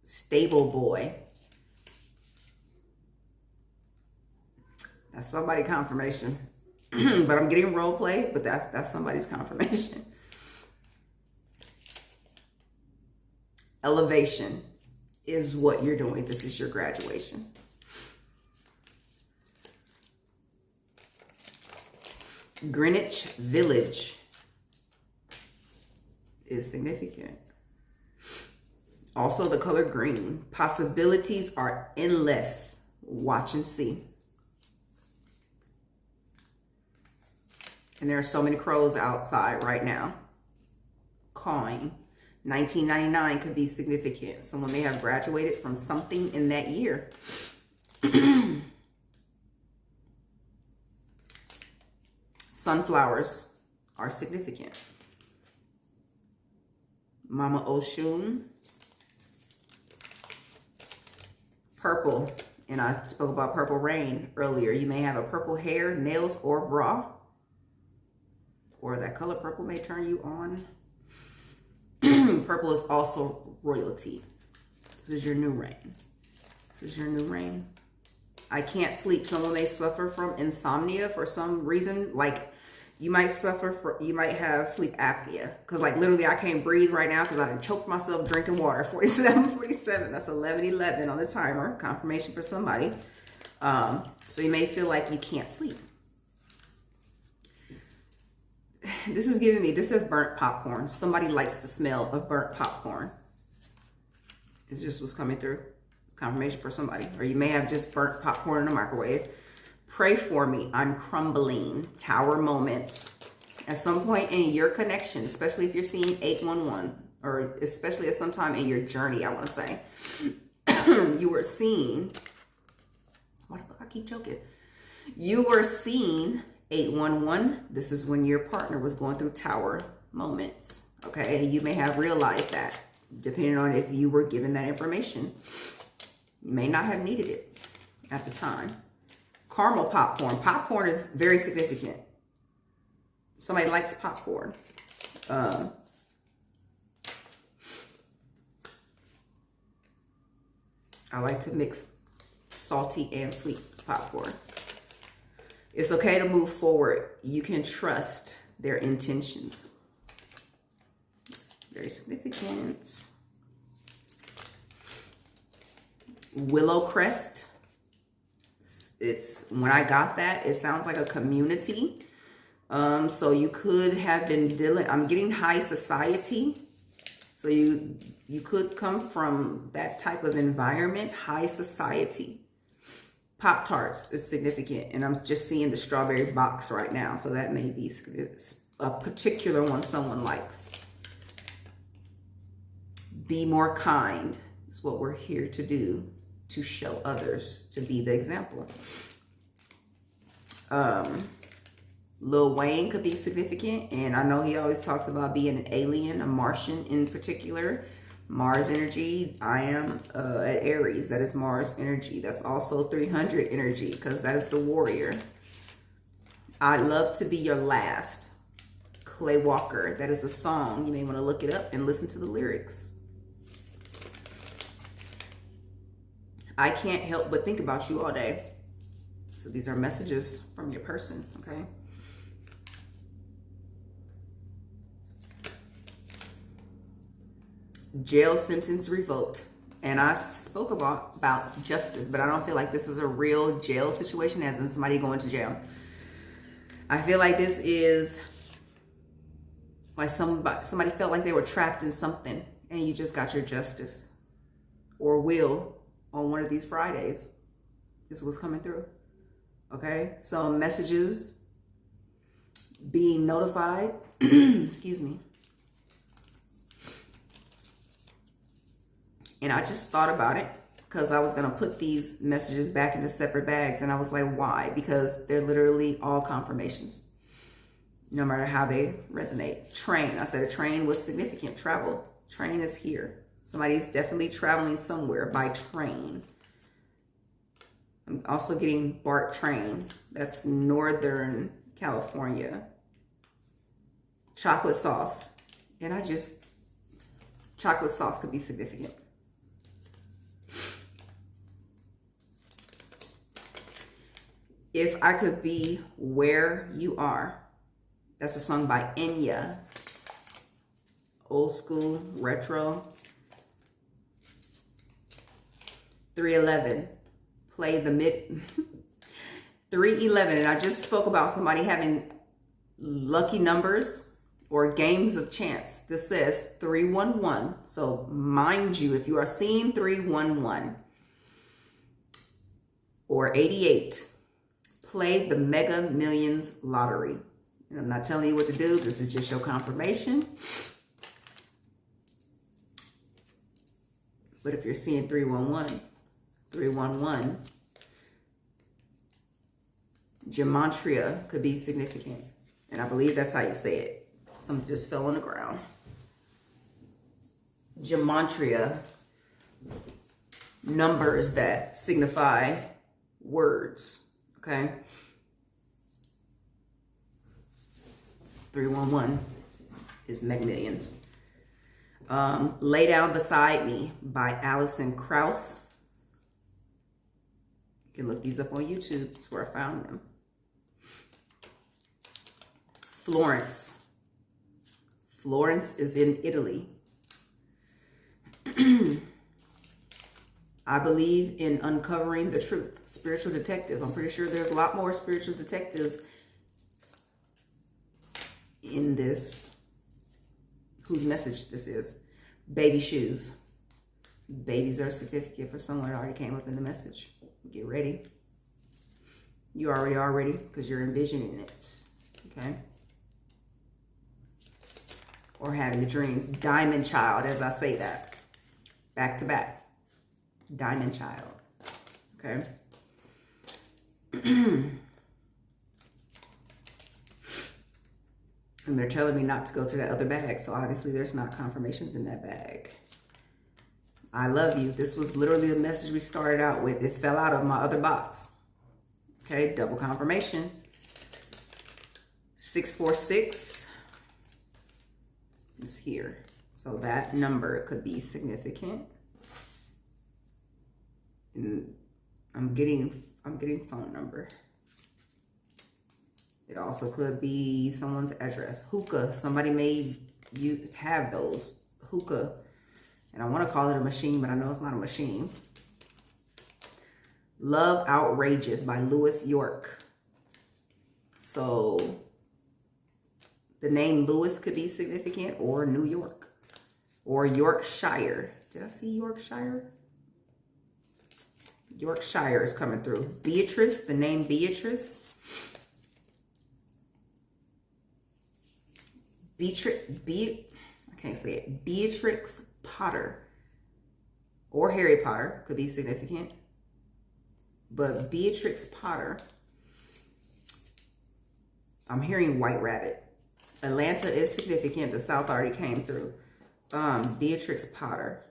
Stable boy. That's somebody's confirmation. But I'm getting role play, but that's somebody's confirmation. Elevation is what you're doing. This is your graduation. Greenwich Village is significant. Also, the color green. Possibilities are endless. Watch and see. And there are so many crows outside right now cawing. 1999 could be significant. Someone may have graduated from something in that year. Sunflowers are significant. Mama Oshun. Purple. And I spoke about purple rain earlier. You may have a purple hair, nails, or bra. Or that color purple may turn you on. Purple is also royalty. This is your new reign. This is your new reign. I can't sleep. Someone may suffer from insomnia for some reason. Like you might have sleep apnea. Because like literally I can't breathe right now because I done choked myself drinking water. 47. That's 11:11 on the timer. Confirmation for somebody. So you may feel like you can't sleep. This is giving me, this says burnt popcorn. Somebody likes the smell of burnt popcorn. It's just what's coming through. Confirmation for somebody. Or you may have just burnt popcorn in the microwave. Pray for me. I'm crumbling. Tower moments. At some point in your connection, especially if you're seeing 811, or especially at some time in your journey, I want to say, you were seeing, why the fuck I keep joking? You were seeing 811, this is when your partner was going through tower moments, okay? You may have realized that, depending on if you were given that information. You may not have needed it at the time. Caramel popcorn. Popcorn is very significant. Somebody likes popcorn. I like to mix salty and sweet popcorn. It's okay to move forward. You can trust their intentions. Very significant. Willow crest. It's when I got that, it sounds like a community. So you could have been dealing, I'm getting high society. So you could come from that type of environment, high society. Pop-Tarts is significant, and I'm just seeing the strawberry box right now, so that may be a particular one someone likes. Be more kind is what we're here to do, to show others, to be the example. Lil Wayne could be significant, and I know he always talks about being an alien, a Martian in particular. Mars energy. I am at Aries. That is Mars energy. That's also 300 energy because that is the warrior. I'd love to be your last. Clay Walker. That is a song. You may want to look it up and listen to the lyrics. I can't help but think about you all day. So these are messages from your person, okay? Jail sentence revoked. And I spoke about justice, but I don't feel like this is a real jail situation, as in somebody going to jail. I feel like this is like somebody felt like they were trapped in something and you just got your justice or will on one of these Fridays. This is what's coming through. Okay, so messages being notified. Excuse me. And I just thought about it because I was going to put these messages back into separate bags. And I was like, why? Because they're literally all confirmations, no matter how they resonate. Train. I said a train was significant. Travel. Train is here. Somebody's definitely traveling somewhere by train. I'm also getting BART train. That's Northern California. Chocolate sauce. And chocolate sauce could be significant. If I Could Be Where You Are. That's a song by Enya. Old school, retro. 311. Play the mid. 311. And I just spoke about somebody having lucky numbers or games of chance. This says 311. So mind you, if you are seeing 311 or 88, play the Mega Millions lottery. And I'm not telling you what to do. This is just your confirmation. But if you're seeing 311, 311, gematria could be significant. And I believe that's how you say it. Something just fell on the ground. Gematria, numbers that signify words. Okay. 311 is Mega Millions. Lay Down Beside Me by Alison Krauss. You can look these up on YouTube. That's where I found them. Florence. Florence is in Italy. I believe in uncovering the truth. Spiritual detective. I'm pretty sure there's a lot more spiritual detectives in this. Whose message this is. Baby shoes. Babies are significant for someone that already came up in the message. Get ready. You already are ready because you're envisioning it. Okay. Or having the dreams. Diamond child, as I say that. Back to back. Diamond child. Okay. And they're telling me not to go to that other bag. So obviously there's not confirmations in that bag. I love you. This was literally the message we started out with. It fell out of my other box. Okay. Double confirmation. 646 is here. So that number could be significant. And I'm getting phone number. It also could be someone's address. Hookah. Somebody may you have those. Hookah. And I want to call it a machine, but I know it's not a machine. Love Outrageous by Lewis York. So the name Lewis could be significant, or New York, or Yorkshire. Did I see Yorkshire? Yorkshire is coming through. Beatrice, the name Beatrice. I can't say it. Beatrix Potter. Or Harry Potter could be significant. But Beatrix Potter. I'm hearing White Rabbit. Atlanta is significant. The South already came through. Beatrix Potter.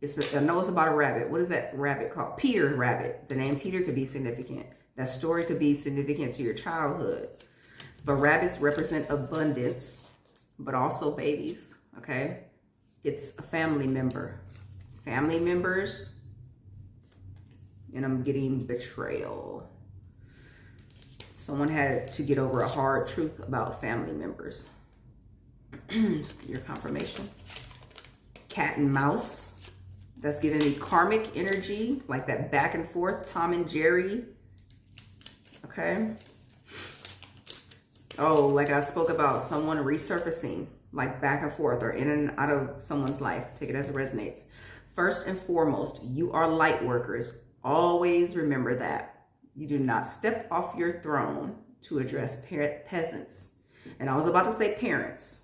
I know it's about a rabbit. What is that rabbit called? Peter Rabbit. The name Peter could be significant. That story could be significant to your childhood. But rabbits represent abundance, but also babies, okay? It's a family member. Family members, and I'm getting betrayal. Someone had to get over a hard truth about family members. Your confirmation. Cat and mouse. That's giving me karmic energy, like that back and forth, Tom and Jerry. Okay. Oh, like I spoke about someone resurfacing, like back and forth or in and out of someone's life. Take it as it resonates. First and foremost, you are light workers. Always remember that. You do not step off your throne to address peasants. And I was about to say parents.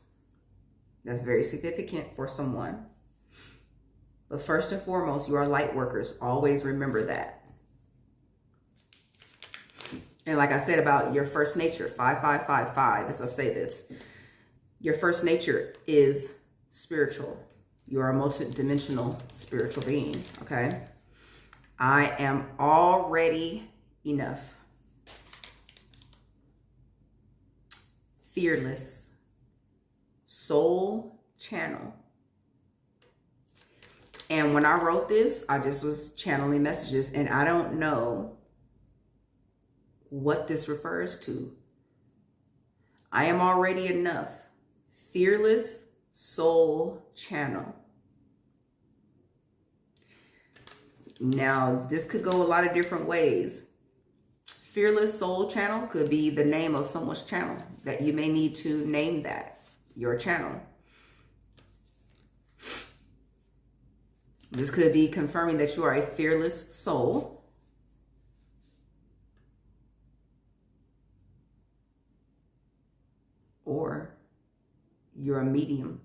That's very significant for someone. But first and foremost, you are light workers. Always remember that. And like I said about your first nature, 5555, as I say this, your first nature is spiritual. You are a multi-dimensional spiritual being, okay? I am already enough. Fearless. Soul channel. And when I wrote this, I just was channeling messages, and I don't know what this refers to. I am already enough. Fearless soul channel. Now, this could go a lot of different ways. Fearless soul channel could be the name of someone's channel that you may need to name that, your channel. This could be confirming that you are a fearless soul. Or you're a medium.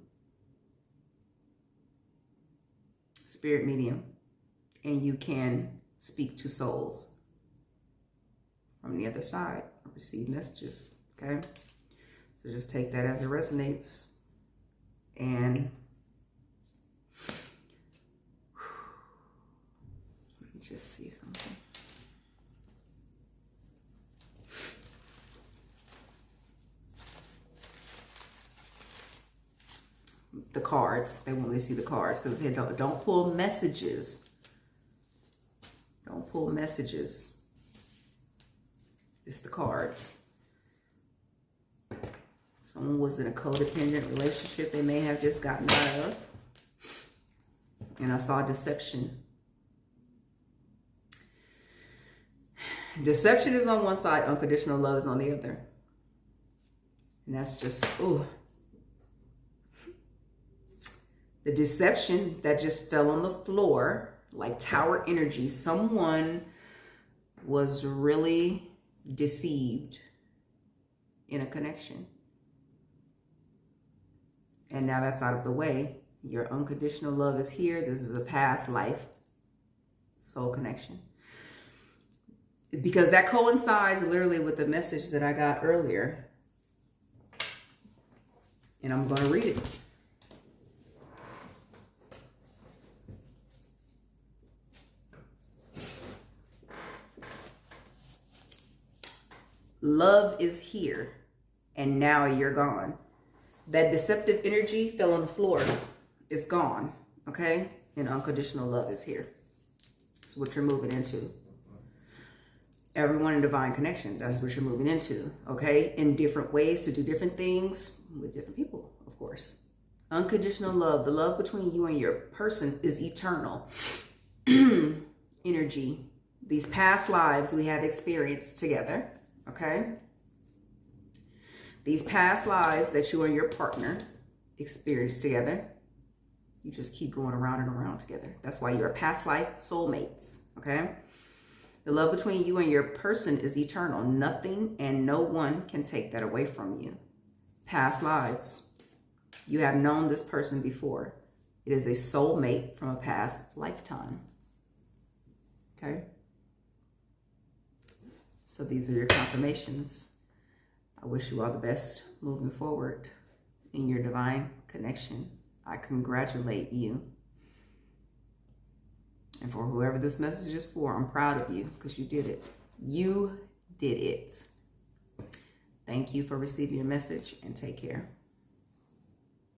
Spirit medium. And you can speak to souls from the other side or receive messages. Okay? So just take that as it resonates. And just see something. The cards. They want me to see the cards because they don't pull messages. Don't pull messages. It's the cards. Someone was in a codependent relationship they may have just gotten out of. And I saw deception. Deception is on one side, unconditional love is on the other. And that's just, ooh. The deception that just fell on the floor, like tower energy. Someone was really deceived in a connection. And now that's out of the way. Your unconditional love is here. This is a past life soul connection. Because that coincides literally with the message that I got earlier. And I'm going to read it. Love is here, and now you're gone. That deceptive energy fell on the floor. It's gone, okay? And unconditional love is here. That's what you're moving into. Everyone in divine connection, that's what you're moving into, okay? In different ways to do different things with different people, of course. Unconditional love, the love between you and your person is eternal. Energy, these past lives we have experienced together, okay? These past lives that you and your partner experienced together, you just keep going around and around together. That's why you're past life soulmates, okay? The love between you and your person is eternal. Nothing and no one can take that away from you. Past lives. You have known this person before. It is a soulmate from a past lifetime. Okay? So these are your confirmations. I wish you all the best moving forward in your divine connection. I congratulate you. And for whoever this message is for, I'm proud of you because you did it. You did it. Thank you for receiving your message and take care.